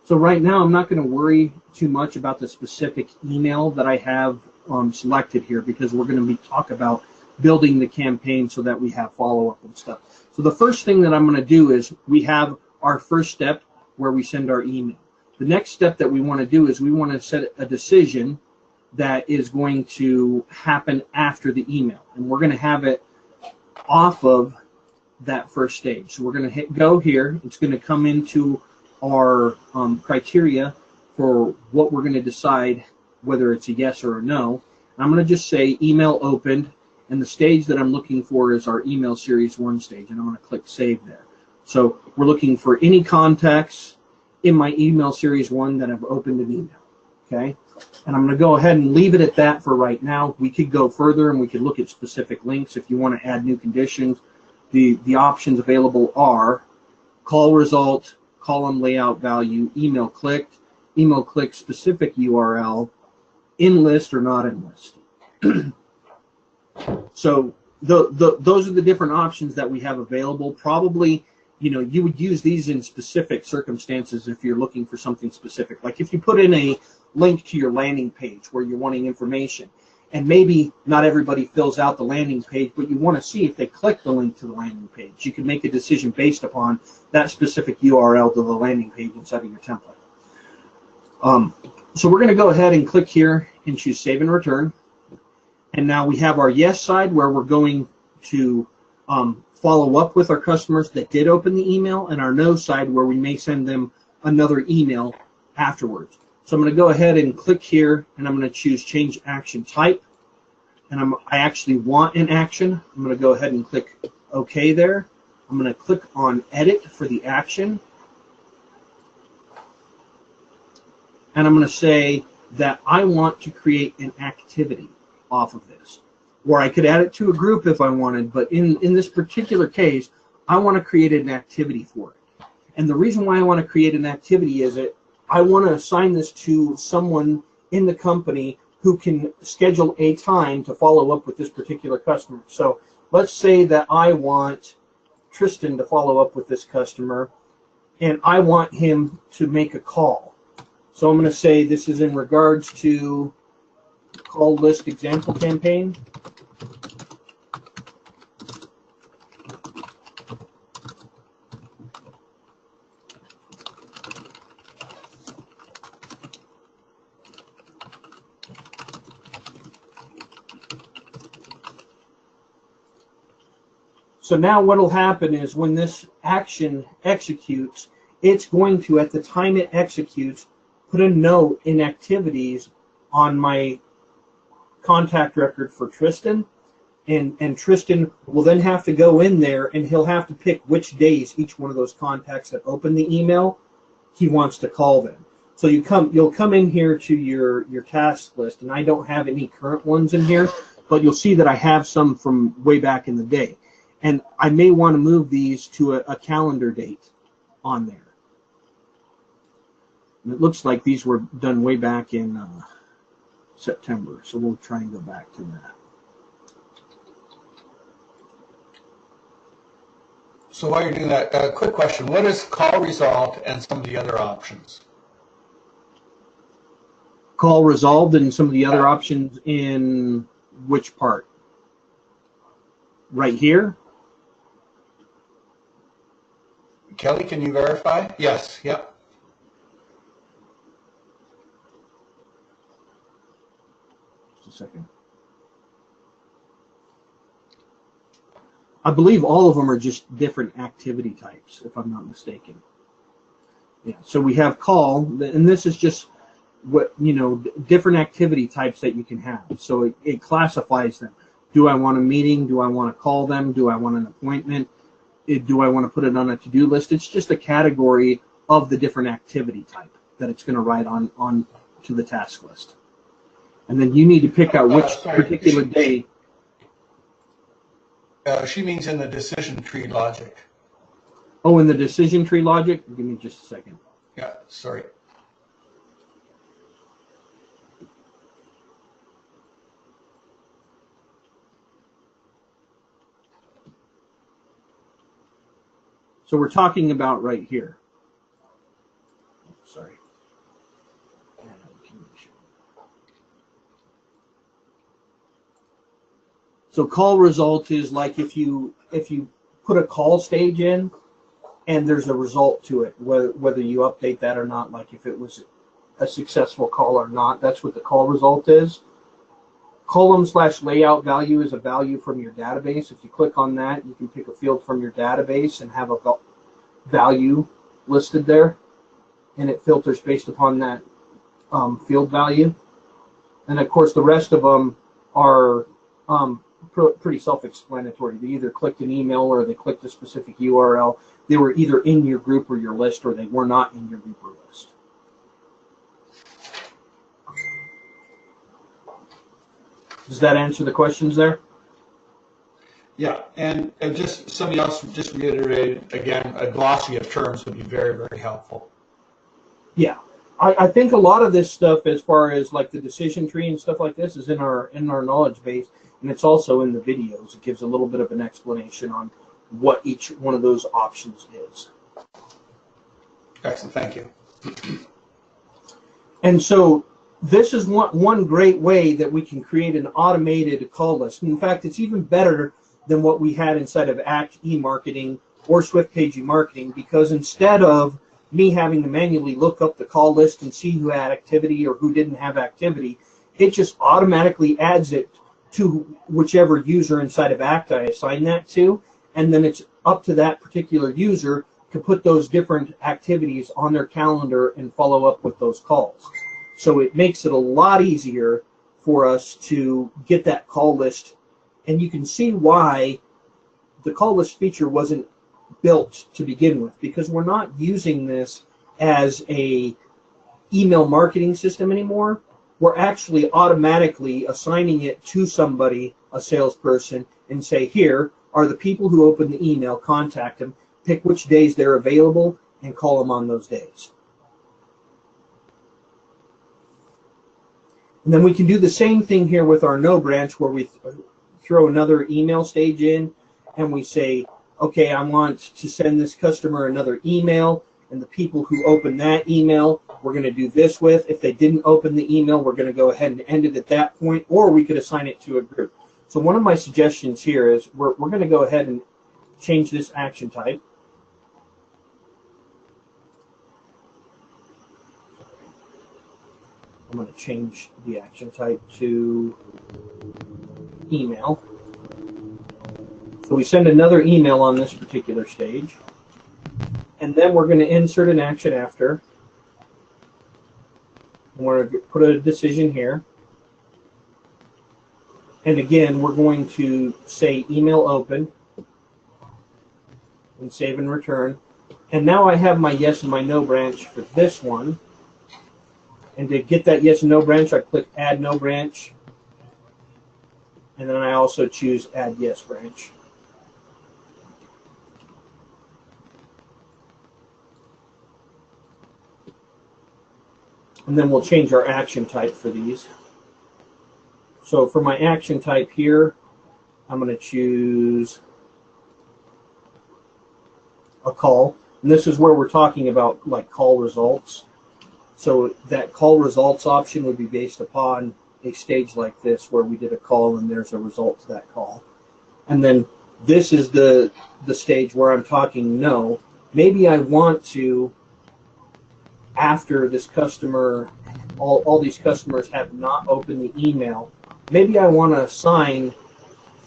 So right now, I'm not going to worry too much about the specific email that I have selected here, because we're going to be talking about building the campaign so that we have follow-up and stuff. So the first thing that I'm going to do is we have our first step where we send our email. The next step that we want to do is we want to set a decision that is going to happen after the email. And we're going to have it off of that first stage. So we're going to hit go here. It's going to come into our criteria for what we're going to decide whether it's a yes or a no. I'm going to just say email opened, and the stage that I'm looking for is our email series 1 stage, and I'm going to click save there. So we're looking for any contacts in my email series 1 that have opened an email, okay? And I'm going to go ahead and leave it at that for right now. We could go further and we could look at specific links if you want to add new conditions. The options available are call result, column layout value, email click specific URL, in list or not in list. So those are the different options that we have available. Probably, you know, you would use these in specific circumstances if you're looking for something specific. Like if you put in a link to your landing page where you're wanting information, and maybe not everybody fills out the landing page, but you want to see if they click the link to the landing page. You can make a decision based upon that specific URL to the landing page inside of your template. So we're going to go ahead and click here and choose Save and Return. And now we have our yes side where we're going to follow up with our customers that did open the email, and our no side where we may send them another email afterwards. So I'm going to go ahead and click here, and I'm going to choose Change Action Type. And I actually want an action. I'm going to go ahead and click OK there. I'm going to click on Edit for the action. And I'm going to say that I want to create an activity off of this. Or I could add it to a group if I wanted, but in this particular case, I want to create an activity for it. And the reason why I want to create an activity is that I want to assign this to someone in the company who can schedule a time to follow up with this particular customer. So let's say that I want Tristan to follow up with this customer, and I want him to make a call. So I'm going to say this is in regards to call list example campaign. So now what will happen is when this action executes, it's going to, at the time it executes, put a note in activities on my contact record for Tristan, and Tristan will then have to go in there and he'll have to pick which days each one of those contacts that open the email he wants to call them. So you'll come in here to your task list, and I don't have any current ones in here, but you'll see that I have some from way back in the day. And I may want to move these to a calendar date on there. And it looks like these were done way back in September, so we'll try and go back to that. So while you're doing that, quick question. What is call resolved and some of the other options? Call resolved and some of the other options in which part? Right here? Kelly, can you verify? Yes, yep. Just a second. I believe all of them are just different activity types, if I'm not mistaken. Yeah. So we have call, and this is just what, different activity types that you can have. So it classifies them. Do I want a meeting? Do I want to call them? Do I want an appointment? Do I want to put it on a to-do list? It's just a category of the different activity type that it's going to write on to the task list. And then you need to pick out which particular day. She means in the decision tree logic. Oh, in the decision tree logic? Give me just a second. Yeah, sorry. So we're talking about right here. Sorry. So call result is like if you put a call stage in and there's a result to it, whether you update that or not, like if it was a successful call or not, that's what the call result is. Column/layout value is a value from your database. If you click on that, you can pick a field from your database and have a value listed there, and it filters based upon that field value. And of course, the rest of them are pretty self-explanatory. They either clicked an email or they clicked a specific URL. They were either in your group or your list, or they were not in your group or list. Does that answer the questions there? Yeah, and just somebody else just reiterated again, a glossary of terms would be very, very helpful. Yeah, I think a lot of this stuff, as far as like the decision tree and stuff like this, is in our knowledge base, and it's also in the videos. It gives a little bit of an explanation on what each one of those options is. Excellent, thank you. And so this is one great way that we can create an automated call list. In fact, it's even better than what we had inside of Act eMarketing or SwiftPage eMarketing, because instead of me having to manually look up the call list and see who had activity or who didn't have activity, it just automatically adds it to whichever user inside of Act I assign that to, and then it's up to that particular user to put those different activities on their calendar and follow up with those calls. So it makes it a lot easier for us to get that call list, and you can see why the call list feature wasn't built to begin with, because we're not using this as a email marketing system anymore. We're actually automatically assigning it to somebody, a salesperson, and say, here are the people who open the email, contact them, pick which days they're available, and call them on those days. And then we can do the same thing here with our no branch, where we throw another email stage in, and we say, okay, I want to send this customer another email, and the people who open that email, we're going to do this with. If they didn't open the email, we're going to go ahead and end it at that point, or we could assign it to a group. So one of my suggestions here is we're going to go ahead and change this action type. I'm going to change the action type to email. So we send another email on this particular stage, and then we're going to insert an action after. We're going to put a decision here. And again, we're going to say email open and save and return. And now I have my yes and my no branch for this one. And to get that yes and no branch, I click add no branch. And then I also choose add yes branch. And then we'll change our action type for these. So for my action type here, I'm going to choose a call. And this is where we're talking about like call results. So that call results option would be based upon a stage like this where we did a call and there's a result to that call. And then this is the stage where I'm talking no. Maybe I want to, after this customer, all these customers have not opened the email, maybe I want to assign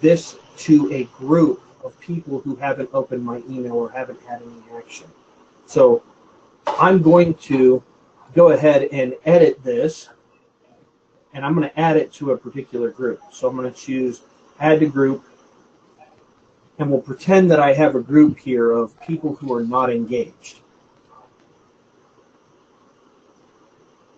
this to a group of people who haven't opened my email or haven't had any action. So I'm going to go ahead and edit this, and I'm going to add it to a particular group. So I'm going to choose add to group, and we'll pretend that I have a group here of people who are not engaged.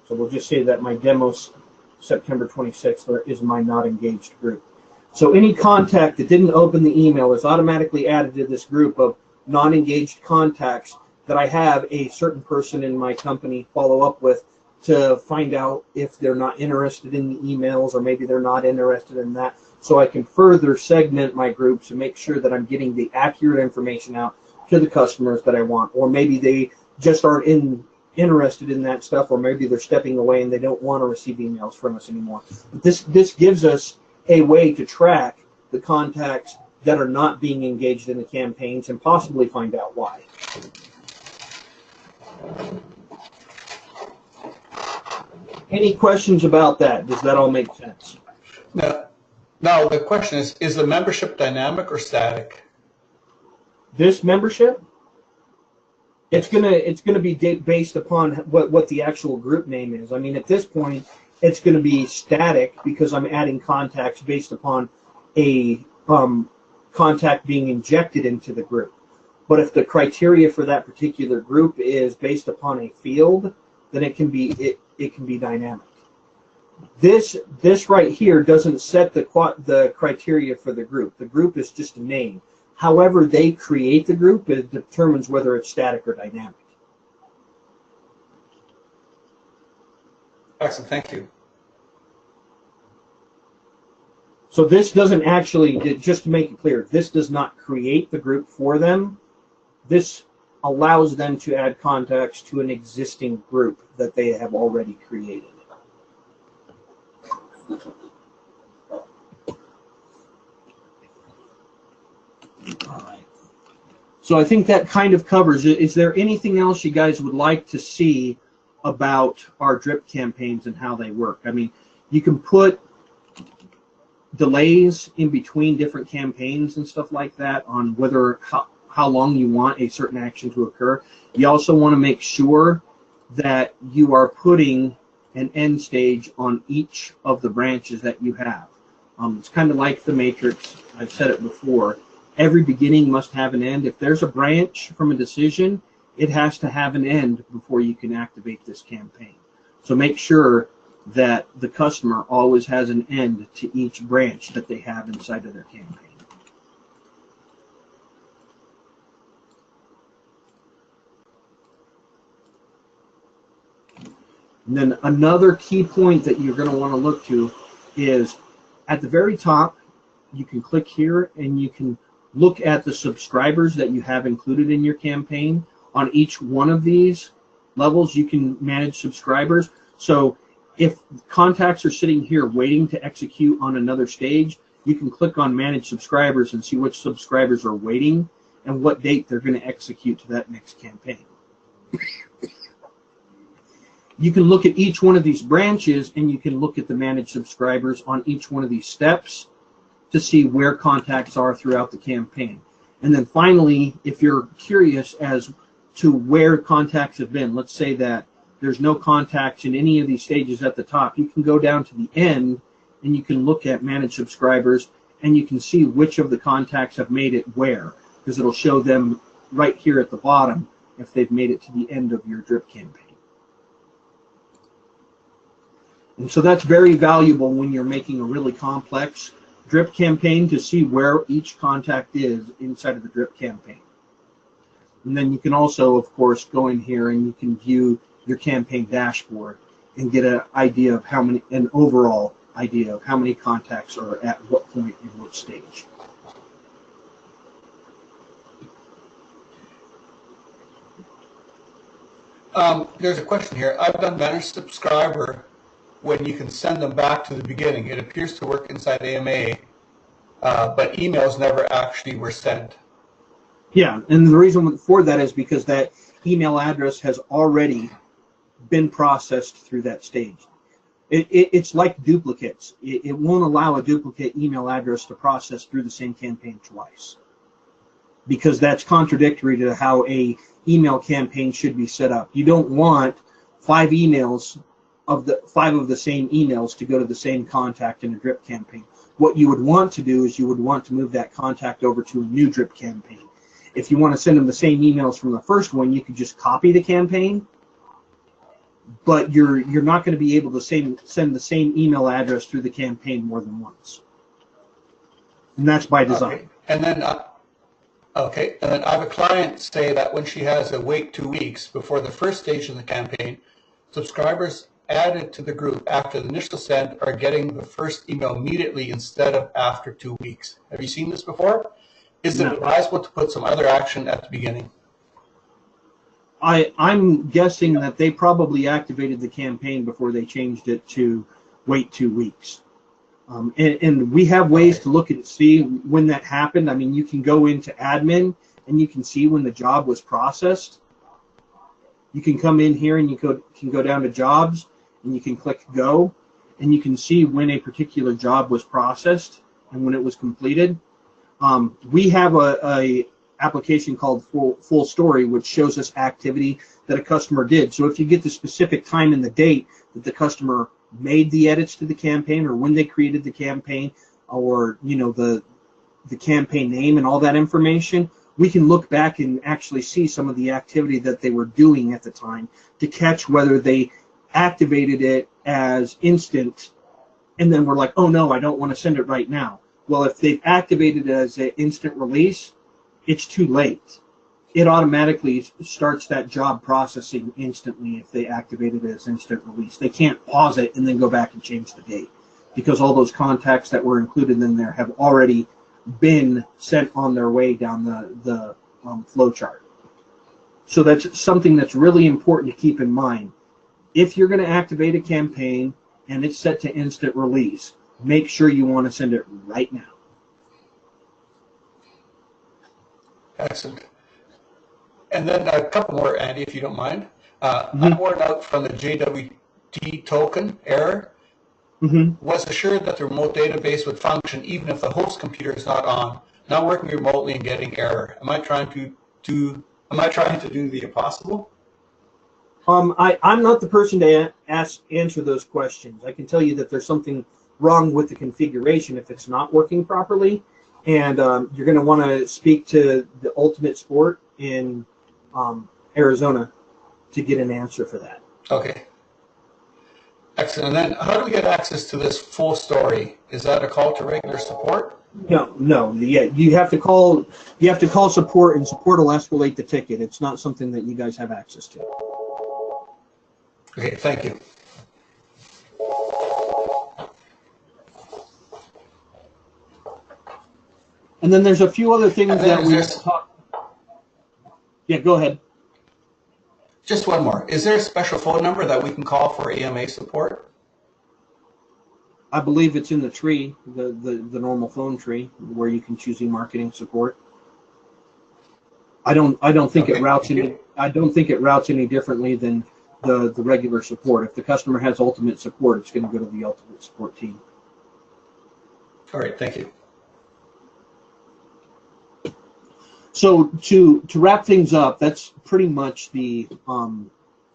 So we'll just say that my demos September 26th is my not engaged group. So any contact that didn't open the email is automatically added to this group of non-engaged contacts that I have a certain person in my company follow up with to find out if they're not interested in the emails, or maybe they're not interested in that. So I can further segment my groups and make sure that I'm getting the accurate information out to the customers that I want. Or maybe they just aren't interested in that stuff, or maybe they're stepping away and they don't want to receive emails from us anymore. But this gives us a way to track the contacts that are not being engaged in the campaigns and possibly find out why. Any questions about that? Does that all make sense? Now the question is the membership dynamic or static? This membership, it's gonna be based upon what the actual group name is. I mean, at this point, it's going to be static because I'm adding contacts based upon a contact being injected into the group. But if the criteria for that particular group is based upon a field, then it can be dynamic. This right here doesn't set the criteria for the group. The group is just a name. However they create the group, it determines whether it's static or dynamic. Excellent, thank you. So this doesn't actually, just to make it clear, this does not create the group for them. This allows them to add contacts to an existing group that they have already created. All right. So I think that kind of covers it. Is there anything else you guys would like to see about our drip campaigns and how they work? I mean, you can put delays in between different campaigns and stuff like that on how long you want a certain action to occur. You also want to make sure that you are putting an end stage on each of the branches that you have. It's kind of like the matrix. I've said it before. Every beginning must have an end. If there's a branch from a decision, it has to have an end before you can activate this campaign. So make sure that the customer always has an end to each branch that they have inside of their campaign. And then another key point that you're going to want to look to is at the very top, you can click here and you can look at the subscribers that you have included in your campaign. On each one of these levels, you can manage subscribers. So if contacts are sitting here waiting to execute on another stage, you can click on Manage Subscribers and see which subscribers are waiting and what date they're going to execute to that next campaign. You can look at each one of these branches and you can look at the Manage Subscribers on each one of these steps to see where contacts are throughout the campaign. And then finally, if you're curious as to where contacts have been, let's say that there's no contacts in any of these stages at the top, you can go down to the end and you can look at Manage Subscribers and you can see which of the contacts have made it where, because it'll show them right here at the bottom if they've made it to the end of your drip campaign. And so that's very valuable when you're making a really complex drip campaign to see where each contact is inside of the drip campaign. And then you can also, of course, go in here and you can view your campaign dashboard and get an idea of an overall idea of how many contacts are at what point in what stage. There's a question here. I've done Manage Subscriber when you can send them back to the beginning. It appears to work inside AMA, but emails never actually were sent. Yeah, and the reason for that is because that email address has already been processed through that stage. It's like duplicates. It won't allow a duplicate email address to process through the same campaign twice. because that's contradictory to how a email campaign should be set up. You don't want 5 emails of the same emails to go to the same contact in a drip campaign. What you would want to do is you would want to move that contact over to a new drip campaign. If you want to send them the same emails from the first one, you could just copy the campaign, but you're not going to be able to send the same email address through the campaign more than once. And that's by design. Okay. And then I have a client say that when she has to wait 2 weeks before the first stage of the campaign, subscribers added to the group after the initial send are getting the first email immediately instead of after 2 weeks. Have you seen this before? Is it advisable to put some other action at the beginning? I'm guessing that they probably activated the campaign before they changed it to wait 2 weeks. And we have ways to look at it, see when that happened. I mean, you can go into admin and you can see when the job was processed. You can come in here and you can go down to jobs and you can click go, and you can see when a particular job was processed and when it was completed. We have a application called Full Story, which shows us activity that a customer did. So if you get the specific time and the date that the customer made the edits to the campaign, or when they created the campaign, or the campaign name and all that information, we can look back and actually see some of the activity that they were doing at the time to catch whether they activated it as instant and then we're like, oh no, I don't want to send it right now. Well, if they've activated it as an instant release, it's too late. It automatically starts that job processing instantly if they activate it as instant release. They can't pause it and then go back and change the date, because all those contacts that were included in there have already been sent on their way down the flow chart. So that's something that's really important to keep in mind. If you're going to activate a campaign and it's set to instant release, make sure you want to send it right now. Excellent. And then a couple more, Andy, if you don't mind. I'm worn out from the JWT token error. Was assured that the remote database would function even if the host computer is not on. Not working remotely and getting error. Am I trying to do the impossible? I'm not the person to answer those questions. I can tell you that there's something wrong with the configuration if it's not working properly, and you're going to want to speak to the Ultimate Sport in Arizona to get an answer for that. Okay. Excellent. And then how do we get access to this Full Story? Is that a call to regular support? No. Yeah, you have to call support, and support will escalate the ticket. It's not something that you guys have access to. Okay, thank you. And then there's a few other things that we talk. Yeah, go ahead. Just one more. Is there a special phone number that we can call for AMA support? I believe it's in the tree, the normal phone tree, where you can choose e-marketing support. I don't think it routes any differently than the regular support. If the customer has Ultimate Support, it's going to go to the Ultimate Support team. All right, thank you. So to wrap things up, that's pretty much the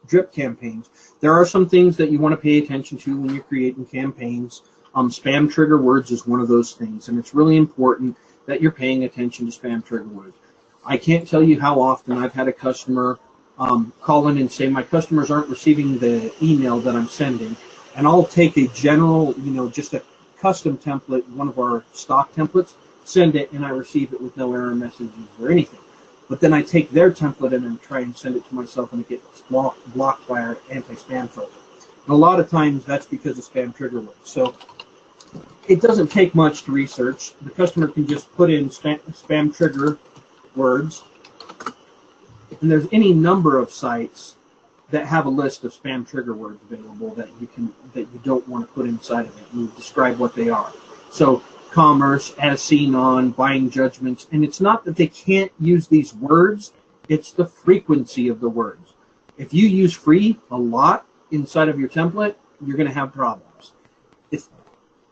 drip campaigns. There are some things that you want to pay attention to when you're creating campaigns. Spam trigger words is one of those things, and it's really important that you're paying attention to spam trigger words. I can't tell you how often I've had a customer call in and say, my customers aren't receiving the email that I'm sending, and I'll take a general, just a custom template, one of our stock templates, send it, and I receive it with no error messages or anything. But then I take their template and try and send it to myself, and it gets blocked by our anti-spam filter. And a lot of times that's because of spam trigger words. So it doesn't take much to research. The customer can just put in spam trigger words, and there's any number of sites that have a list of spam trigger words available that you don't want to put inside of it. And we describe what they are. So commerce, as seen on, buying judgments, and it's not that they can't use these words, it's the frequency of the words. If you use free a lot inside of your template, you're going to have problems. If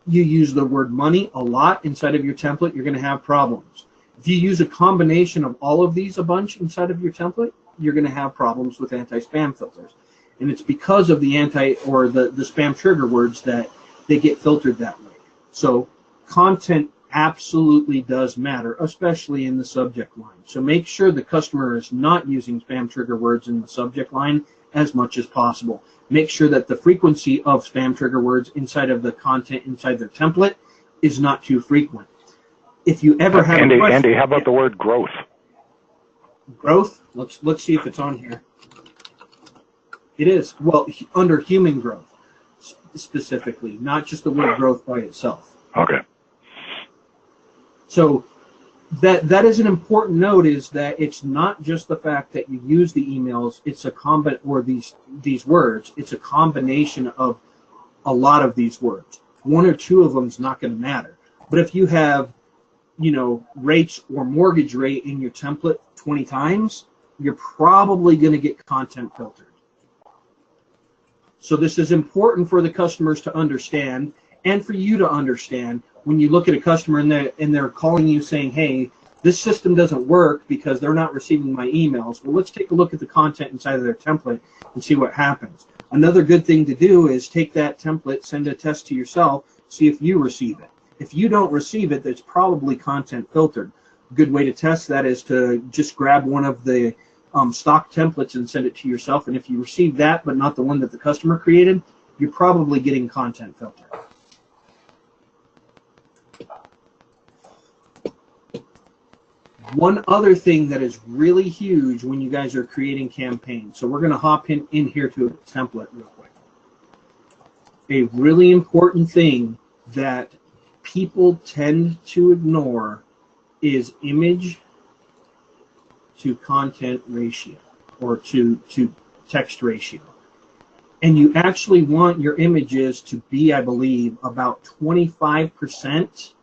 you use the word money a lot inside of your template, you're going to have problems. If you use a combination of all of these a bunch inside of your template, you're going to have problems with anti-spam filters. And it's because of the the spam trigger words that they get filtered that way. So content absolutely does matter, especially in the subject line. So make sure the customer is not using spam trigger words in the subject line as much as possible. Make sure that the frequency of spam trigger words inside of the content inside their template is not too frequent. If you ever have Andy, a question, Andy, how about the word growth? growth, let's see if it's on here. It is. Well, under human growth specifically, not just the word growth by itself. Okay. So that is an important note, is that it's not just the fact that you use the emails, it's these words, it's a combination of a lot of these words. One or two of them is not going to matter. But if you have, rates or mortgage rate in your template 20 times, you're probably going to get content filtered. So this is important for the customers to understand, and for you to understand when you look at a customer and they're calling you saying, hey, this system doesn't work because they're not receiving my emails. Well, let's take a look at the content inside of their template and see what happens. Another good thing to do is take that template, send a test to yourself, see if you receive it. If you don't receive it, that's probably content filtered. A good way to test that is to just grab one of the stock templates and send it to yourself. And if you receive that, but not the one that the customer created, you're probably getting content filtered. One other thing that is really huge when you guys are creating campaigns, so we're going to hop in here to a template real quick. A really important thing that people tend to ignore is image to content ratio, or to text ratio. And you actually want your images to be, I believe, about 25%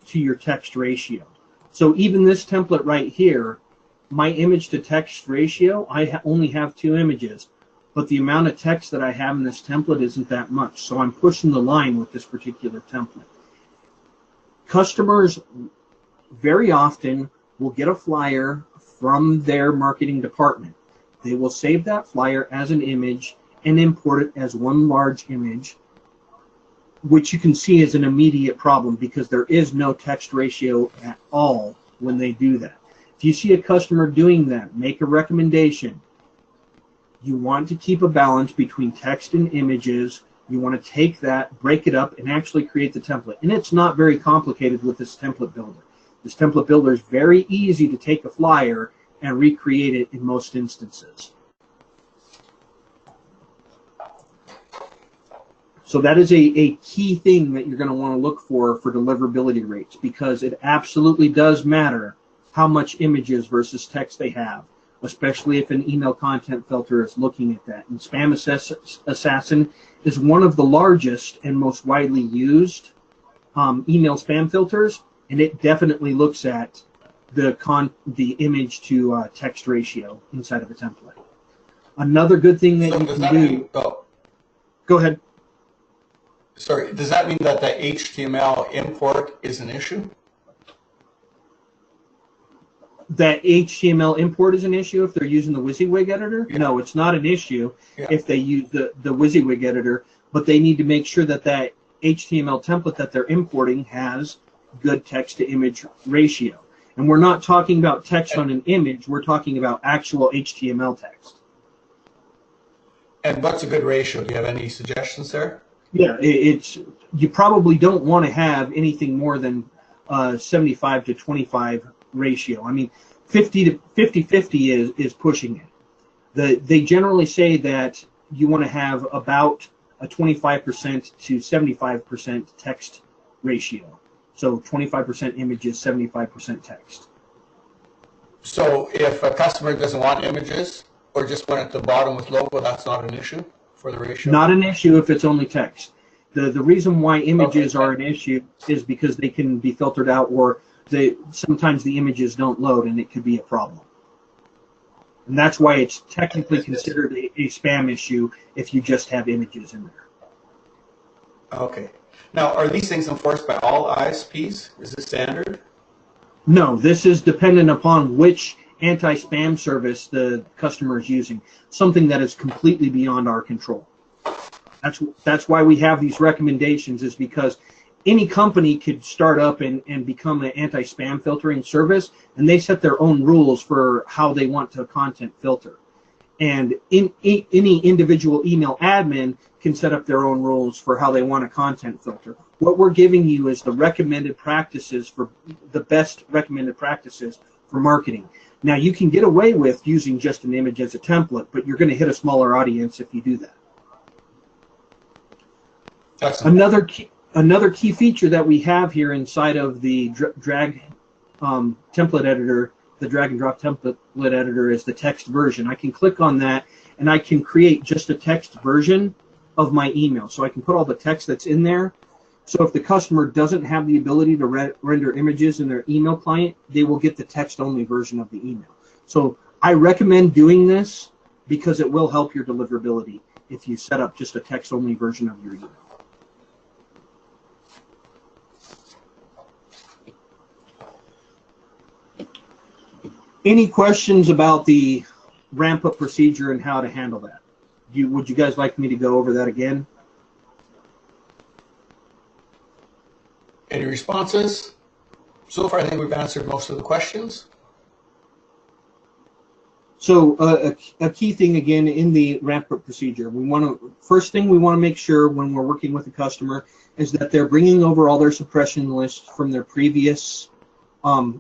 to your text ratio. So even this template right here, my image to text ratio, I only have 2 images, but the amount of text that I have in this template isn't that much. So I'm pushing the line with this particular template. Customers very often will get a flyer from their marketing department. They will save that flyer as an image and import it as one large image, which you can see is an immediate problem because there is no text ratio at all when they do that. If you see a customer doing that, make a recommendation. You want to keep a balance between text and images. You want to take that, break it up, and actually create the template. And it's not very complicated with this template builder. This template builder is very easy to take a flyer and recreate it in most instances. So that is a key thing that you're going to want to look for deliverability rates, because it absolutely does matter how much images versus text they have, especially if an email content filter is looking at that. And Spam Assassin is one of the largest and most widely used email spam filters, and it definitely looks at the image to text ratio inside of a template. Another good thing that you can do. Go ahead. Sorry, does that mean that the HTML import is an issue? That HTML import is an issue if they're using the WYSIWYG editor? Yeah. No, it's not an issue if they use the WYSIWYG editor, but they need to make sure that that HTML template that they're importing has good text-to-image ratio. And we're not talking about text on an image, we're talking about actual HTML text. And what's a good ratio? Do you have any suggestions there? Yeah, you probably don't want to have anything more than 75 to 25 ratio. I mean, 50-50 is pushing it. They generally say that you want to have about a 25% to 75% text ratio. So 25% images, 75% text. So if a customer doesn't want images, or just want it at the bottom with logo, that's not an issue for the ratio? Not an issue if it's only text. The reason why images are an issue is because they can be filtered out, or sometimes the images don't load, and it could be a problem. And that's why it's technically considered a spam issue if you just have images in there. Okay. Now, are these things enforced by all ISPs? Is it standard? No, this is dependent upon which anti-spam service the customer is using, something that is completely beyond our control. That's why we have these recommendations, is because any company could start up and become an anti-spam filtering service, and they set their own rules for how they want to content filter. And any individual email admin can set up their own rules for how they want a content filter. What we're giving you is the recommended practices, for the best recommended practices for marketing. Now, you can get away with using just an image as a template, but you're going to hit a smaller audience if you do that. Excellent. Another key feature that we have here inside of the drag template editor, the drag and drop template editor, is the text version. I can click on that and I can create just a text version of my email. So I can put all the text that's in there. So if the customer doesn't have the ability to render images in their email client, they will get the text-only version of the email. So I recommend doing this because it will help your deliverability if you set up just a text-only version of your email. Any questions about the ramp-up procedure and how to handle that? Would you guys like me to go over that again? Any responses? So far, I think we've answered most of the questions. So a key thing again in the ramp-up procedure, first thing we want to make sure when we're working with a customer is that they're bringing over all their suppression lists from their previous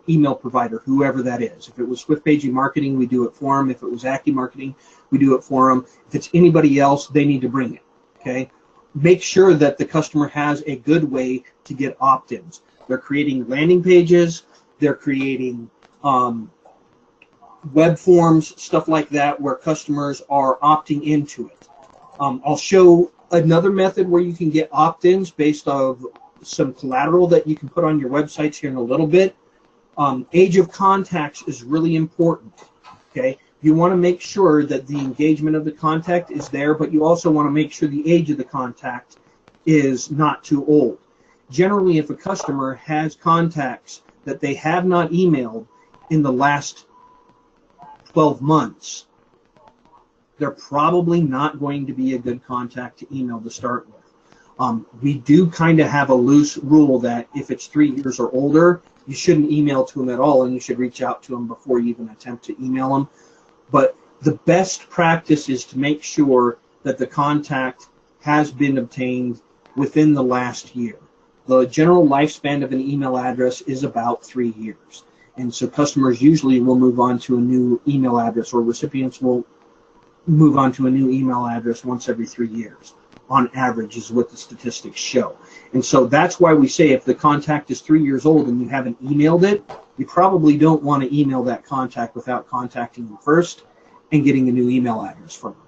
email provider, whoever that is. If it was SwiftPage Marketing, we do it for them. If it was Ackie Marketing, we do it for them. If it's anybody else, they need to bring it. Okay. Make sure that the customer has a good way to get opt-ins. They're creating landing pages. They're creating web forms, stuff like that, where customers are opting into it. I'll show another method where you can get opt-ins based on some collateral that you can put on your websites here in a little bit. Age of contacts is really important. Okay, you want to make sure that the engagement of the contact is there, but you also want to make sure the age of the contact is not too old. Generally, if a customer has contacts that they have not emailed in the last 12 months, they're probably not going to be a good contact to email to start with. We do kind of have a loose rule that if it's 3 years or older, you shouldn't email to them at all, and you should reach out to them before you even attempt to email them. But the best practice is to make sure that the contact has been obtained within the last year. The general lifespan of an email address is about 3 years. And so customers usually will move on to a new email address, or recipients will move on to a new email address once every 3 years. On average is what the statistics show. And so that's why we say if the contact is 3 years old and you haven't emailed it, you probably don't want to email that contact without contacting them first and getting a new email address from them.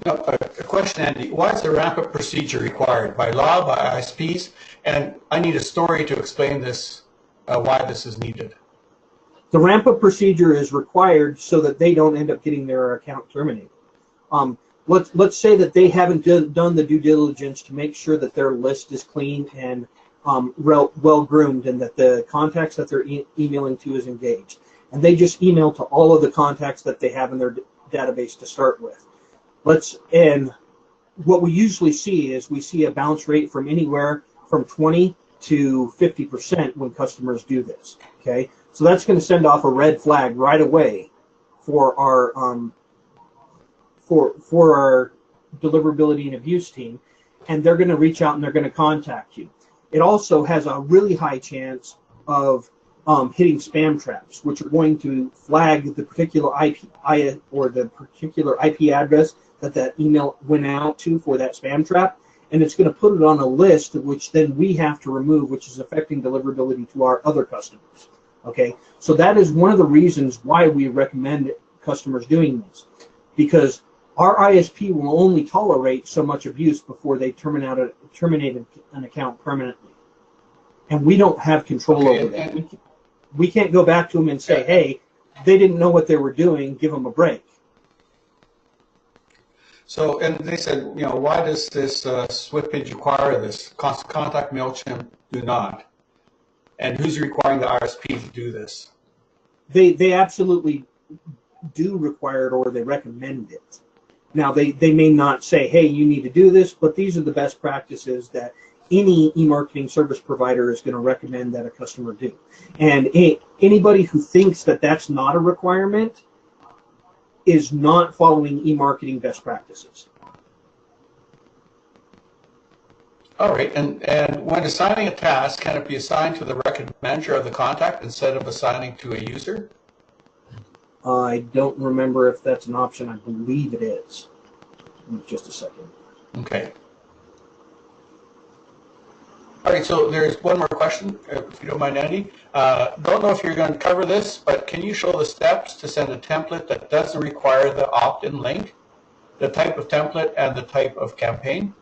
Now, a question, Andy. Why is the ramp-up procedure required? By law, by ISPs? And I need a story to explain this, why this is needed. The ramp-up procedure is required so that they don't end up getting their account terminated. Let's say that they haven't done the due diligence to make sure that their list is clean and well-groomed, and that the contacts that they're emailing to is engaged. And they just email to all of the contacts that they have in their database to start with. And what we usually see is we see a bounce rate from anywhere from 20 to 50% when customers do this. Okay, so that's going to send off a red flag right away for our for our deliverability and abuse team, and they're going to reach out and they're going to contact you. It also has a really high chance of hitting spam traps, which are going to flag the particular IP or the particular IP address that email went out to for that spam trap, and it's going to put it on a list which then we have to remove, which is affecting deliverability to our other customers. Okay, so that is one of the reasons why we recommend customers doing this, because our ISP will only tolerate so much abuse before they terminate an account permanently, and we don't have control over that. We can't go back to them and say, hey, they didn't know what they were doing, give them a break. So, and they said, why does this SwiftPage require this? Contact MailChimp do not. And who's requiring the RSP to do this? They absolutely do require it, or they recommend it. Now, they may not say, hey, you need to do this, but these are the best practices that any e-marketing service provider is going to recommend that a customer do. And anybody who thinks that that's not a requirement is not following e-marketing best practices. All right, and when assigning a task, can it be assigned to the record manager of the contact instead of assigning to a user? I don't remember if that's an option. I believe it is. Just a second. Okay. All right, so there's one more question, if you don't mind, Andy. Don't know if you're going to cover this, but can you show the steps to send a template that doesn't require the opt-in link, the type of template, and the type of campaign?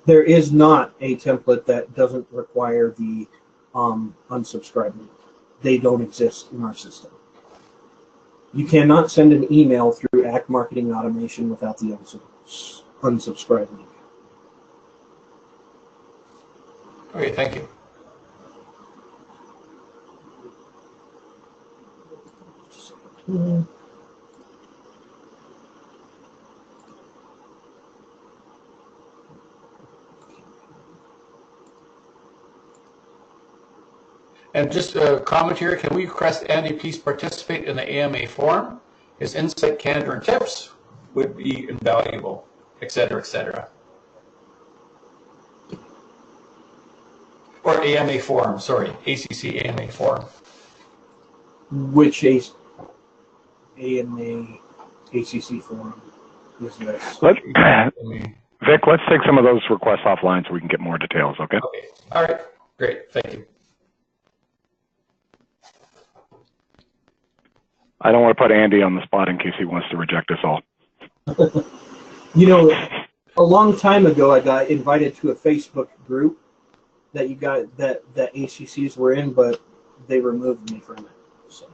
There is not a template that doesn't require the unsubscribe link. They don't exist in our system. You cannot send an email through Act Marketing Automation without the unsubscribe link. Okay, thank you. And just a comment here, can we request Andy please participate in the AMA forum? His insight, candor, and tips would be invaluable, et cetera, et cetera. Or AMA forum, sorry, ACC AMA forum. Which AMA ACC forum is this? Vic, let's take some of those requests offline so we can get more details, okay? Okay, all right, great, thank you. I don't want to put Andy on the spot in case he wants to reject us all. You know, a long time ago, I got invited to a Facebook group that that ACCs were in, but they removed me from it. So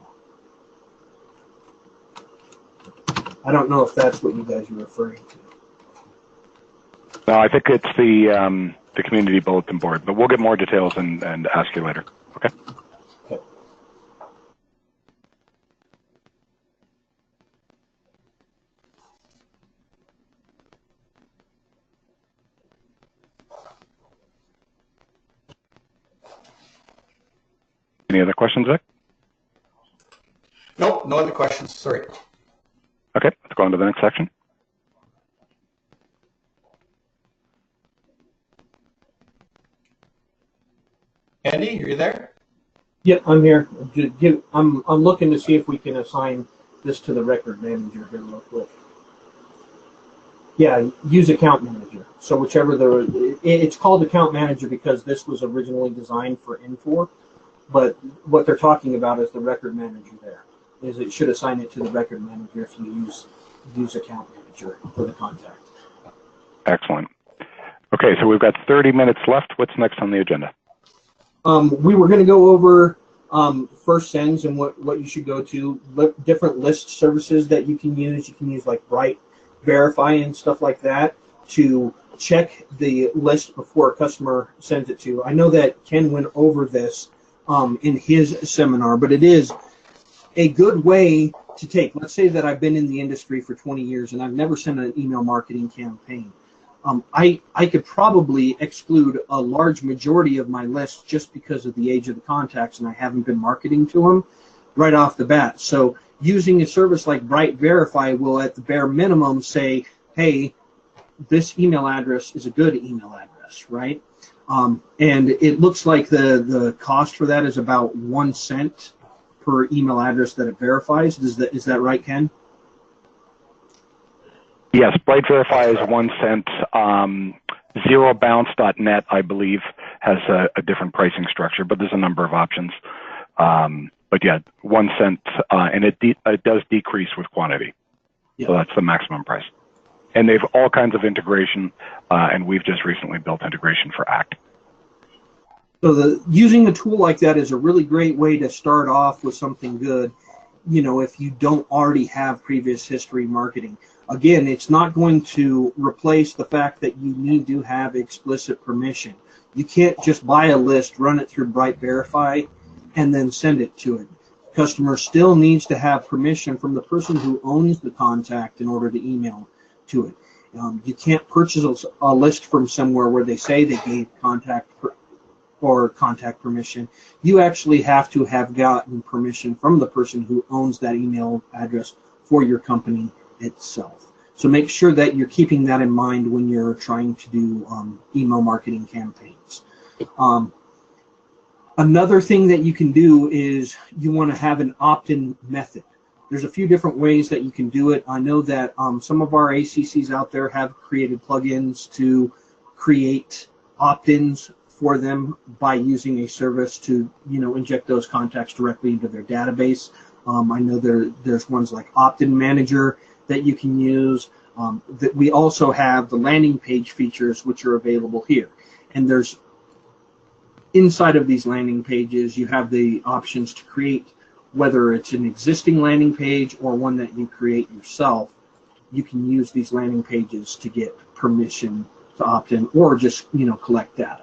I don't know if that's what you guys are referring to. No, I think it's the community bulletin board, but we'll get more details and ask you later. Okay. Any other questions, Vic? Nope, no other questions, sorry. Okay, let's go on to the next section. Andy, are you there? Yeah, I'm here. I'm looking to see if we can assign this to the record manager here real quick. Yeah, use account manager. So whichever it's called account manager because this was originally designed for Infor, but what they're talking about is the record manager there. Is it should assign it to the record manager if you use account manager for the contact. Excellent. Okay, so we've got 30 minutes left. What's next on the agenda? We were going to go over first sends and what you should go to, different list services that you can use. You can use like Bright Verify and stuff like that to check the list before a customer sends it to you. I know that Ken went over this in his seminar, but it is a good way to take. Let's say that I've been in the industry for 20 years and I've never sent an email marketing campaign. I could probably exclude a large majority of my list just because of the age of the contacts and I haven't been marketing to them right off the bat. So using a service like Bright Verify will at the bare minimum say, hey, this email address is a good email address, right? And it looks like the cost for that is about 1 cent per email address that it verifies. Is that right, Ken? Yes, Bright Verify is 1 cent. ZeroBounce.net, I believe, has a different pricing structure, but there's a number of options. But yeah, 1 cent, and it does decrease with quantity. Yeah. So that's the maximum price. And they've all kinds of integration, and we've just recently built integration for ACT. So using a tool like that is a really great way to start off with something good, you know, if you don't already have previous history marketing. Again, it's not going to replace the fact that you need to have explicit permission. You can't just buy a list, run it through Bright Verify, and then send it to it. Customer still needs to have permission from the person who owns the contact in order to email to it. You can't purchase a list from somewhere where they say they gave contact permission. You actually have to have gotten permission from the person who owns that email address for your company itself. So make sure that you're keeping that in mind when you're trying to do email marketing campaigns. Another thing that you can do is you want to have an opt-in method. There's a few different ways that you can do it. I know that some of our ACCs out there have created plugins to create opt-ins for them by using a service to, inject those contacts directly into their database. I know there's ones like Opt-in Manager that you can use. That we also have the landing page features, which are available here. And there's inside of these landing pages, you have the options to create, whether it's an existing landing page or one that you create yourself. You can use these landing pages to get permission to opt in or just, collect data.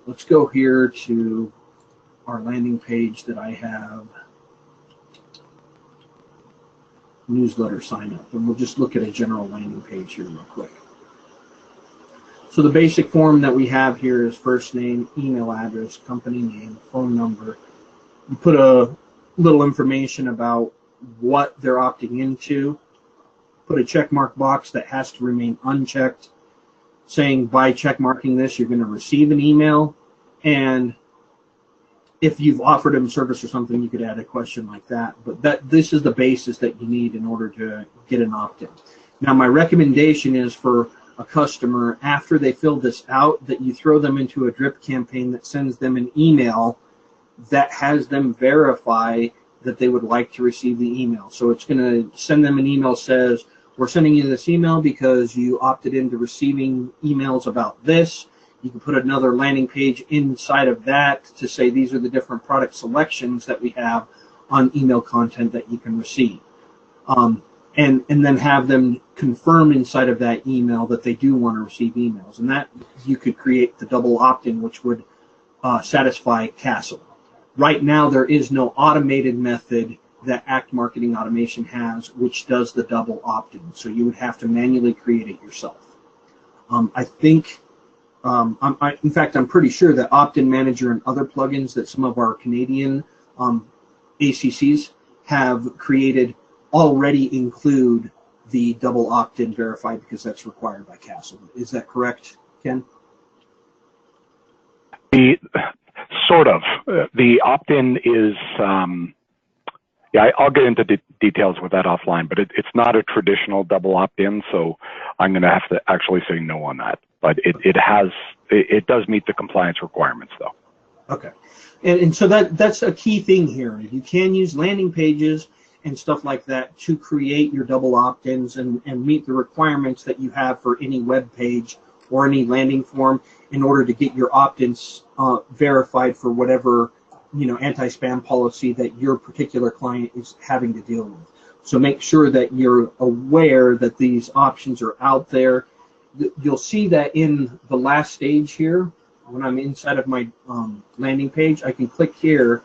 Let's go here to our landing page that I have, newsletter sign up, and we'll just look at a general landing page here real quick. So the basic form that we have here is first name, email address, company name, phone number. You put a little information about what they're opting into. Put a check mark box that has to remain unchecked, saying by check marking this, you're going to receive an email. And if you've offered them service or something, you could add a question like that. But this is the basis that you need in order to get an opt-in. Now, my recommendation is for a customer, after they fill this out, that you throw them into a drip campaign that sends them an email that has them verify that they would like to receive the email. So it's going to send them an email that says, we're sending you this email because you opted into receiving emails about this. You can put another landing page inside of that to say these are the different product selections that we have on email content that you can receive. And then have them confirm inside of that email that they do want to receive emails. And that you could create the double opt-in, which would satisfy Castle. Right now, there is no automated method that Act Marketing Automation has, which does the double opt-in. So you would have to manually create it yourself. I think, in fact, I'm pretty sure that Opt-in Manager and other plugins that some of our Canadian ACCs have created already include the double opt-in verify because that's required by Castle. Is that correct, Ken? Sort of. The opt-in is, I'll get into details with that offline, but it's not a traditional double opt-in, so I'm going to have to actually say no on that. But it does meet the compliance requirements, though. Okay, and so that's a key thing here. You can use landing pages and stuff like that to create your double opt-ins and meet the requirements that you have for any web page or any landing form in order to get your opt-ins verified for whatever anti-spam policy that your particular client is having to deal with. So make sure that you're aware that these options are out there. You'll see that in the last stage here, when I'm inside of my landing page, I can click here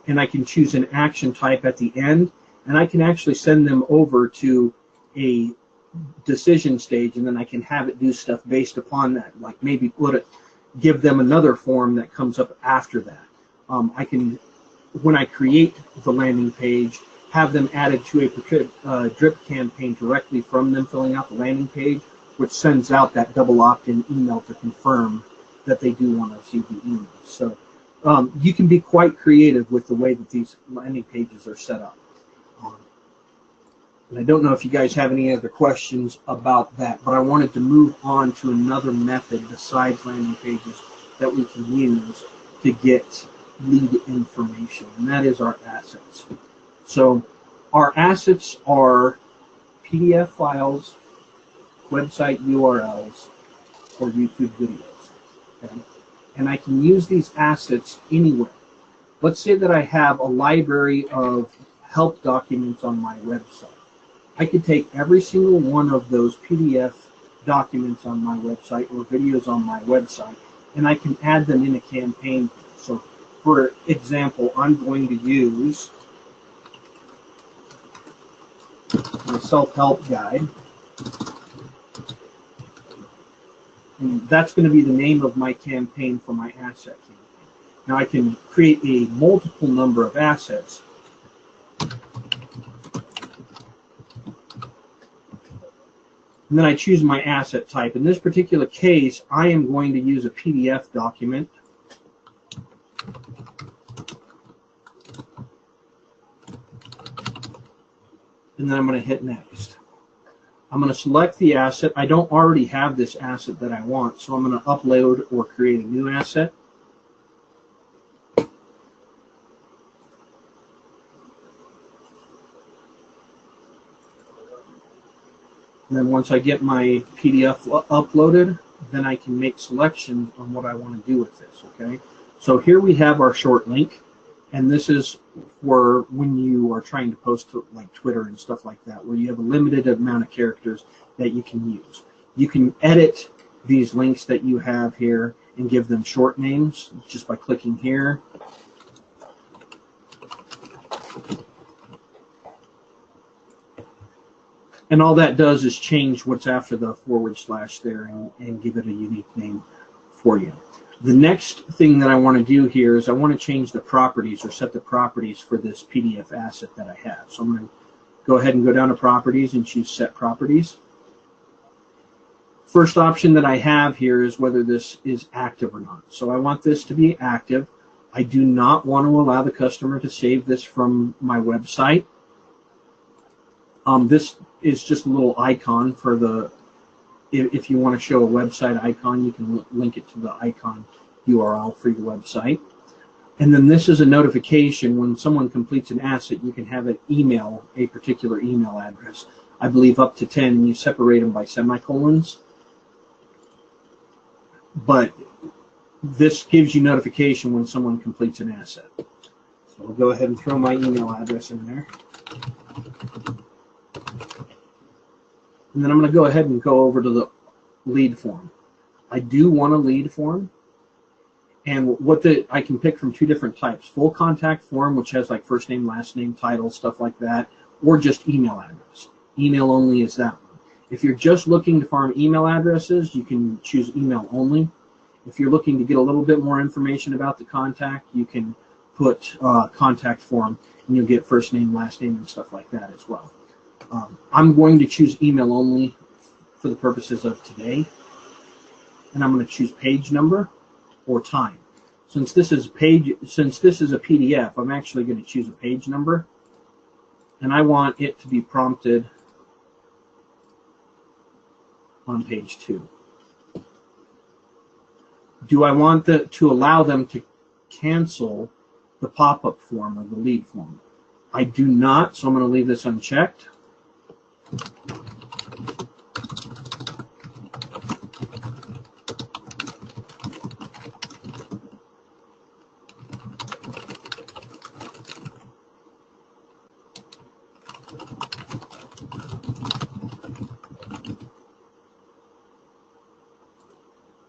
and I can choose an action type at the end, and I can actually send them over to a decision stage, and then I can have it do stuff based upon that, like maybe give them another form that comes up after that. I can, when I create the landing page, have them added to a drip campaign directly from them filling out the landing page, which sends out that double opt-in email to confirm that they do want to receive the email. So you can be quite creative with the way that these landing pages are set up. And I don't know if you guys have any other questions about that, but I wanted to move on to another method besides landing pages that we can use to get lead information, and that is our assets. So our assets are PDF files, website URLs, or YouTube videos. Okay? And I can use these assets anywhere. Let's say that I have a library of help documents on my website. I could take every single one of those PDF documents on my website or videos on my website, and I can add them in a campaign. So, for example, I'm going to use my self-help guide, and that's going to be the name of my campaign for my asset campaign. Now I can create a multiple number of assets. And then I choose my asset type. In this particular case, I am going to use a PDF document. And then I'm going to hit next. I'm going to select the asset. I don't already have this asset that I want, so I'm going to upload or create a new asset. And then once I get my PDF uploaded, then I can make selections on what I want to do with this, okay? So here we have our short link, and this is for when you are trying to post to like Twitter and stuff like that, where you have a limited amount of characters that you can use. You can edit these links that you have here and give them short names just by clicking here. And all that does is change what's after the / there and give it a unique name for you. The next thing that I want to do here is I want to change the properties or set the properties for this PDF asset that I have. So I'm going to go ahead and go down to properties and choose set properties. First option that I have here is whether this is active or not. So I want this to be active. I do not want to allow the customer to save this from my website. This is just a little icon for the, if you want to show a website icon, you can link it to the icon URL for your website. And then this is a notification when someone completes an asset, you can have it email a particular email address. I believe up to 10, and you separate them by semicolons. But this gives you notification when someone completes an asset. So I'll go ahead and throw my email address in there. And then I'm going to go ahead and go over to the lead form. I do want a lead form. And I can pick from two different types. Full contact form, which has like first name, last name, title, stuff like that, or just email address. Email only is that one. If you're just looking to farm email addresses, you can choose email only. If you're looking to get a little bit more information about the contact, you can put contact form, and you'll get first name, last name, and stuff like that as well. I'm going to choose email only for the purposes of today, and I'm going to choose page number or time. Since this is a PDF, I'm actually going to choose a page number, and I want it to be prompted on page 2. Do I want to allow them to cancel the pop-up form or the lead form? I do not, so I'm going to leave this unchecked.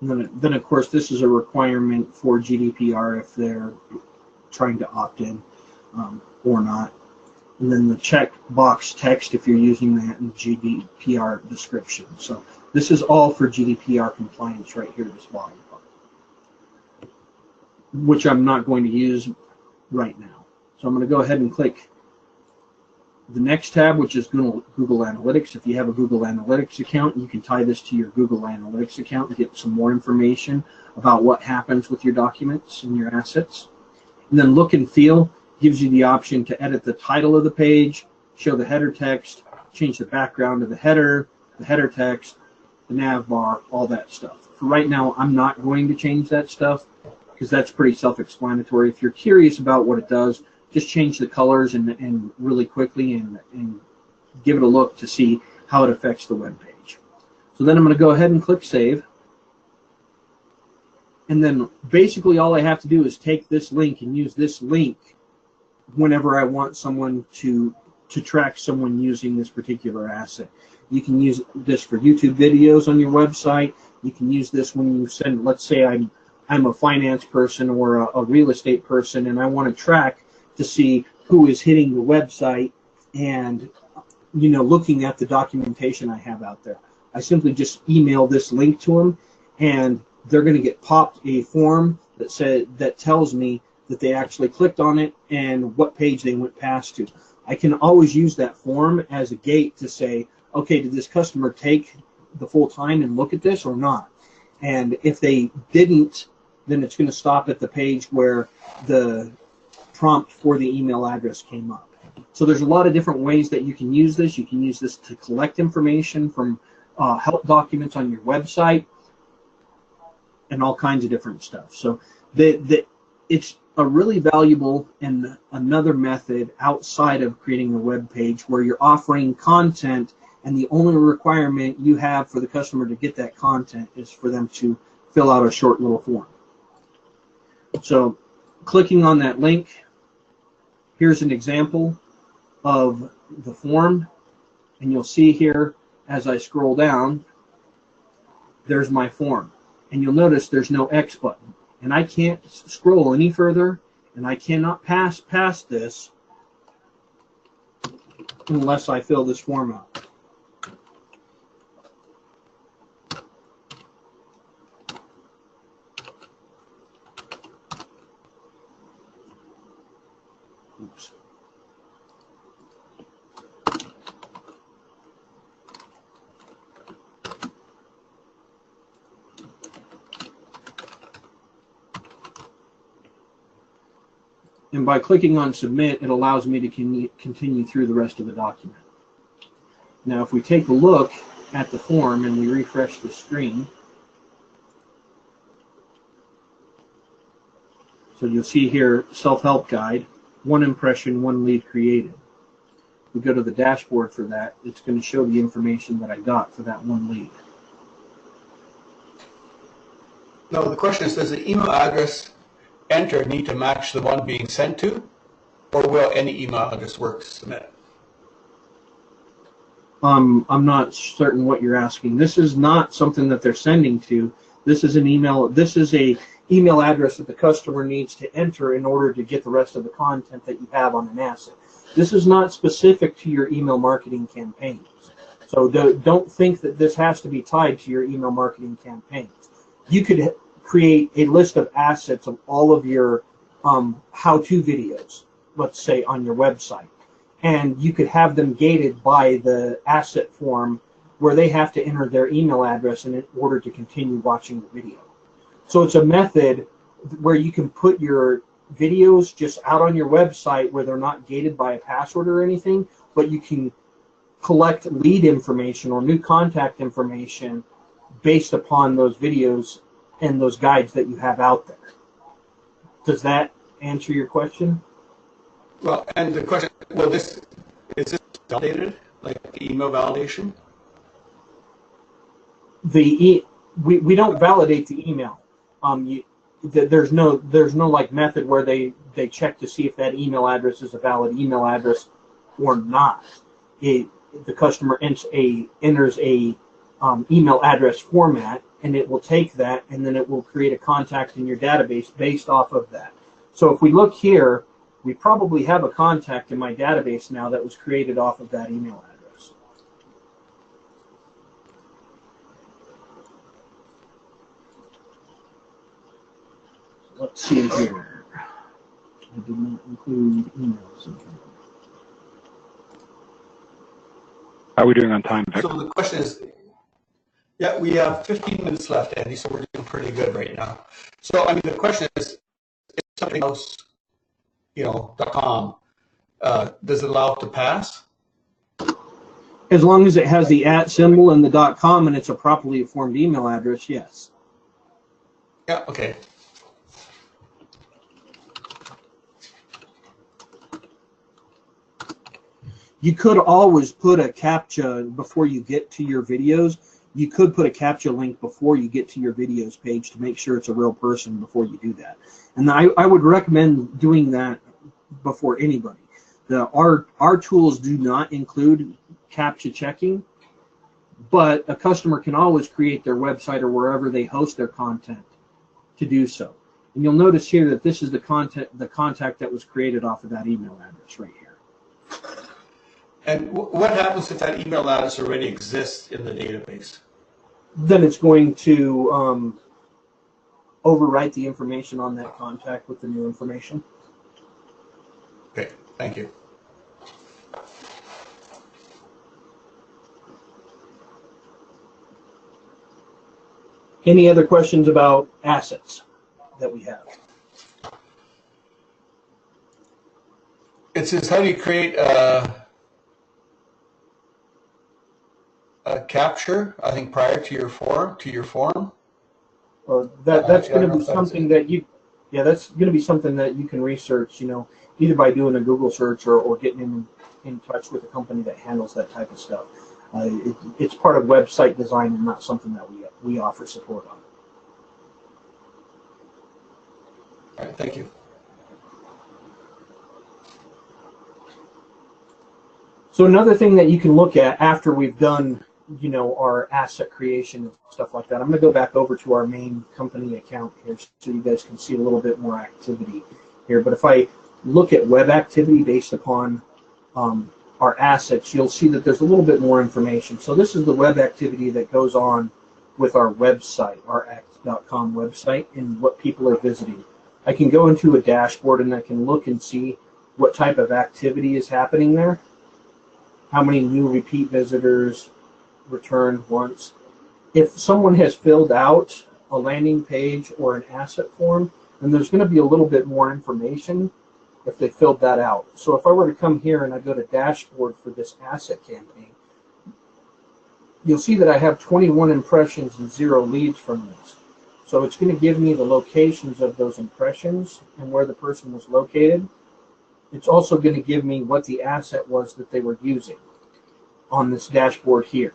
And then, of course, this is a requirement for GDPR if they're trying to opt in or not. And then the checkbox text if you're using that in GDPR description. So this is all for GDPR compliance right here, this volume part, which I'm not going to use right now. So I'm going to go ahead and click the next tab, which is Google Analytics. If you have a Google Analytics account, you can tie this to your Google Analytics account and get some more information about what happens with your documents and your assets. And then Look and Feel gives you the option to edit the title of the page, show the header text, change the background of the header text, the nav bar, all that stuff. For right now, I'm not going to change that stuff because that's pretty self-explanatory. If you're curious about what it does, just change the colors and really quickly and give it a look to see how it affects the web page. So then I'm going to go ahead and click Save. And then basically all I have to do is take this link and use this link whenever I want someone to to track someone using this particular asset. You can use this for YouTube videos on your website. You can use this when you send, let's say I'm a finance person or a real estate person, and I want to track to see who is hitting the website and, you know, looking at the documentation I have out there. I simply just email this link to them, and they're going to get popped a form that tells me that they actually clicked on it and what page they went past to. I can always use that form as a gate to say, okay, did this customer take the full time and look at this or not? And if they didn't, then it's going to stop at the page where the prompt for the email address came up. So there's a lot of different ways that you can use this. You can use this to collect information from help documents on your website and all kinds of different stuff. So it's a really valuable and another method outside of creating a web page where you're offering content, and the only requirement you have for the customer to get that content is for them to fill out a short little form. So clicking on that link, here's an example of the form, and you'll see here as I scroll down, there's my form, and you'll notice there's no X button, and I can't scroll any further, and I cannot pass past this unless I fill this form out. Oops. And by clicking on submit, it allows me to continue through the rest of the document. Now, if we take a look at the form and we refresh the screen, so you'll see here, self-help guide, 1 impression, 1 lead created. We go to the dashboard for that, it's going to show the information that I got for that 1 lead. No, the question is, does the email address entered need to match the one being sent to, or will any email address work to submit? I'm not certain what you're asking. This is not something that they're sending to. This is an email. This is a email address that the customer needs to enter in order to get the rest of the content that you have on an asset. This is not specific to your email marketing campaigns. So don't think that this has to be tied to your email marketing campaigns. You could create a list of assets of all of your how-to videos, let's say, on your website. And you could have them gated by the asset form where they have to enter their email address in order to continue watching the video. So it's a method where you can put your videos just out on your website where they're not gated by a password or anything, but you can collect lead information or new contact information based upon those videos and those guides that you have out there. Does that answer your question? Well, and the question, is this validated, like email validation? We don't validate the email. There's no like method where they check to see if that email address is a valid email address or not. The customer enters a email address format, and it will take that, and then it will create a contact in your database based off of that. So if we look here, we probably have a contact in my database now that was created off of that email address. Let's see here. I did not include emails in here. How are we doing on time, Vic? So the question is, yeah, we have 15 minutes left, Andy, so we're doing pretty good right now. So, I mean, the question is, if something else, .com, does it allow it to pass? As long as it has the @ symbol and the .com and it's a properly formed email address, yes. Yeah, okay. You could always put a CAPTCHA before you get to your videos. You could put a CAPTCHA link before you get to your videos page to make sure it's a real person before you do that. And I would recommend doing that before anybody. Our tools do not include CAPTCHA checking, but a customer can always create their website or wherever they host their content to do so. And you'll notice here that this is the contact that was created off of that email address right here. And what happens if that email address already exists in the database? Then it's going to overwrite the information on that contact with the new information. Okay, thank you. Any other questions about assets that we have? It says, how do you create a capture, I think, prior to your form? Well, that's going to be something that you, that's going to be something that you can research, either by doing a Google search or getting in touch with a company that handles that type of stuff. It's part of website design and not something that we offer support on. All right, thank you. So another thing that you can look at after we've done, our asset creation and stuff like that, I'm going to go back over to our main company account here so you guys can see a little bit more activity here. But if I look at web activity based upon our assets, you'll see that there's a little bit more information. So this is the web activity that goes on with our website, our act.com website, and what people are visiting. I can go into a dashboard and I can look and see what type of activity is happening there, how many new repeat visitors returned once. If someone has filled out a landing page or an asset form, then there's going to be a little bit more information if they filled that out. So if I were to come here and I go to dashboard for this asset campaign, you'll see that I have 21 impressions and 0 leads from this. So it's going to give me the locations of those impressions and where the person was located. It's also going to give me what the asset was that they were using on this dashboard here.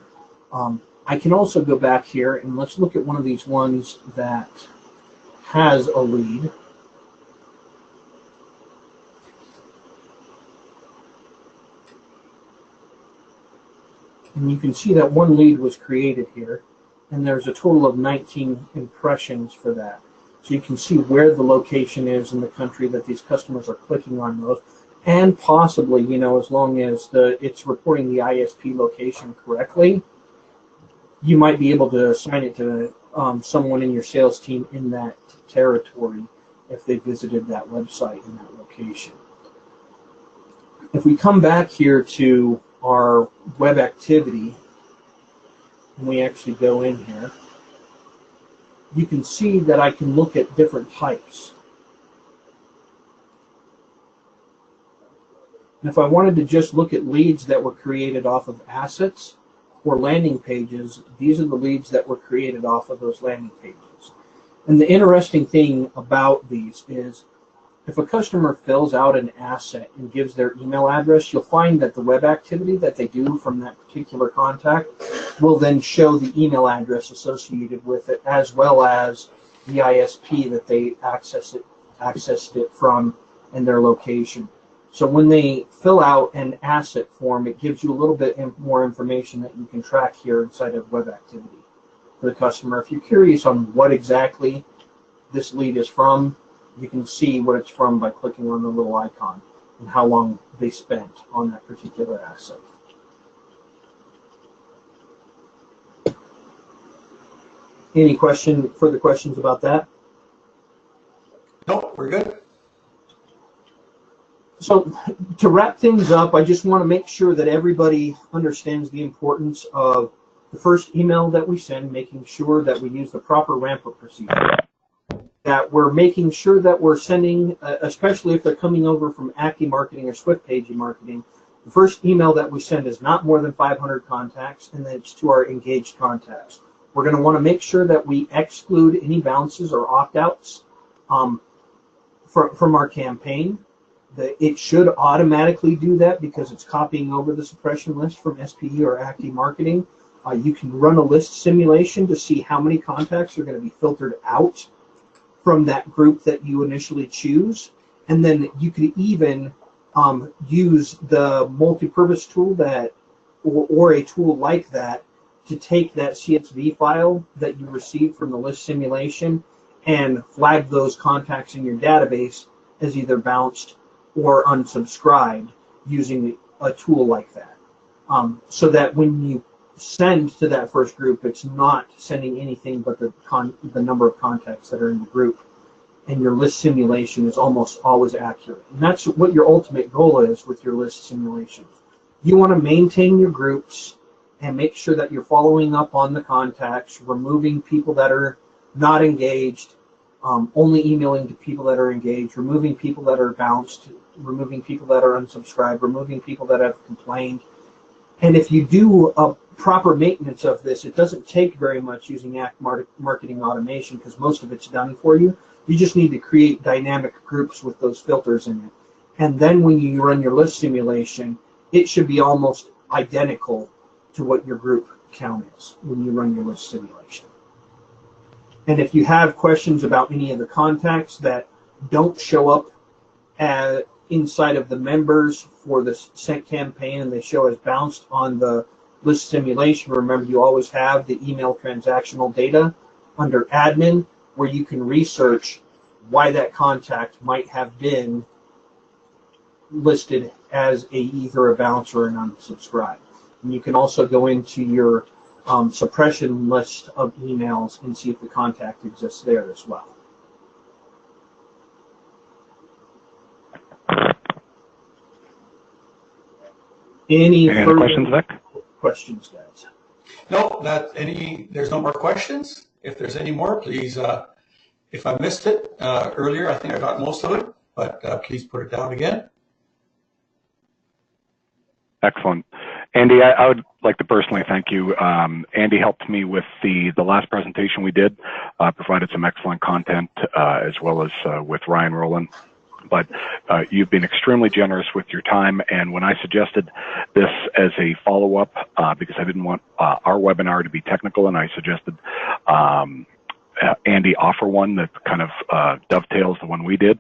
I can also go back here and let's look at one of these ones that has a lead. And you can see that one lead was created here, and there's a total of 19 impressions for that. So you can see where the location is in the country that these customers are clicking on those, and possibly, as long as it's reporting the ISP location correctly, you might be able to assign it to someone in your sales team in that territory if they visited that website in that location. If we come back here to our web activity, and we actually go in here, you can see that I can look at different types. And if I wanted to just look at leads that were created off of assets or landing pages, these are the leads that were created off of those landing pages. And the interesting thing about these is if a customer fills out an asset and gives their email address, you'll find that the web activity that they do from that particular contact will then show the email address associated with it, as well as the ISP that they accessed it from and their location. So when they fill out an asset form, it gives you a little bit more information that you can track here inside of web activity for the customer. If you're curious on what exactly this lead is from, you can see what it's from by clicking on the little icon and how long they spent on that particular asset. Any further questions about that? Nope, we're good. So to wrap things up, I just want to make sure that everybody understands the importance of the first email that we send, making sure that we use the proper ramp-up procedure, that we're making sure that we're sending, especially if they're coming over from Active Marketing or SwiftPage Marketing, the first email that we send is not more than 500 contacts, and it's to our engaged contacts. We're going to want to make sure that we exclude any bounces or opt-outs from our campaign. It should automatically do that because it's copying over the suppression list from SPE or Active Marketing. You can run a list simulation to see how many contacts are going to be filtered out from that group that you initially choose. And then you could even use the multi-purpose tool that, or a tool like that, to take that CSV file that you received from the list simulation and flag those contacts in your database as either bounced or unsubscribed using a tool like that. So that when you send to that first group, it's not sending anything but the number of contacts that are in the group, and your list simulation is almost always accurate. And that's what your ultimate goal is with your list simulation. You want to maintain your groups and make sure that you're following up on the contacts, removing people that are not engaged, only emailing to people that are engaged, removing people that are bounced, removing people that are unsubscribed, removing people that have complained. And if you do a proper maintenance of this, it doesn't take very much using Act Marketing Automation, because most of it's done for you. You just need to create dynamic groups with those filters in it. And then when you run your list simulation, it should be almost identical to what your group count is when you run your list simulation. And if you have questions about any of the contacts that don't show up inside of the members for the sent campaign and they show as bounced on the list simulation, remember you always have the email transactional data under admin, where you can research why that contact might have been listed as either a bounce or an unsubscribe. And you can also go into your suppression list of emails and see if the contact exists there as well. Any other questions, Vic? Questions, guys? No, there's no more questions. If there's any more, please, if I missed it earlier, I think I got most of it, but please put it down again. Excellent. Andy, I would like to personally thank you. Andy helped me with the last presentation we did, provided some excellent content, as well as with Ryan Rowland. But you've been extremely generous with your time, and when I suggested this as a follow-up, because I didn't want our webinar to be technical, and I suggested Andy offer one that kind of dovetails the one we did,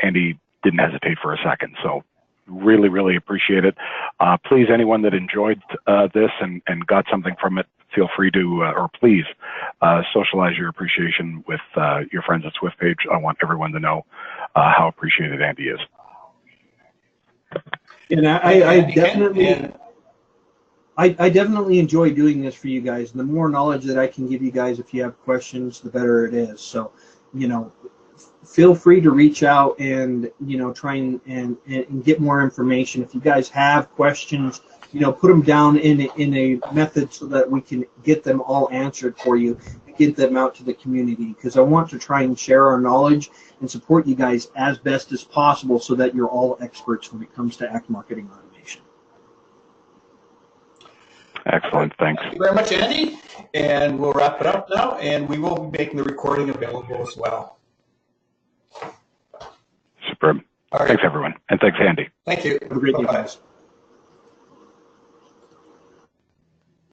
Andy didn't hesitate for a second. So really, really appreciate it. Please, anyone that enjoyed this and got something from it, feel free to, or please, socialize your appreciation with your friends at SwiftPage. I want everyone to know how appreciated Andy is. And I definitely enjoy doing this for you guys. And the more knowledge that I can give you guys, if you have questions, the better it is. So, you know, feel free to reach out and, you know, try and get more information. If you guys have questions, you know, put them down in a method so that we can get them all answered for you, get them out to the community, because I want to try and share our knowledge and support you guys as best as possible so that you're all experts when it comes to Act Marketing Automation. Excellent, thanks. Thank you very much, Andy. And we'll wrap it up now, and we will be making the recording available as well. Superb. All right. Thanks, everyone. And thanks, Andy. Thank you. Have a great day, guys.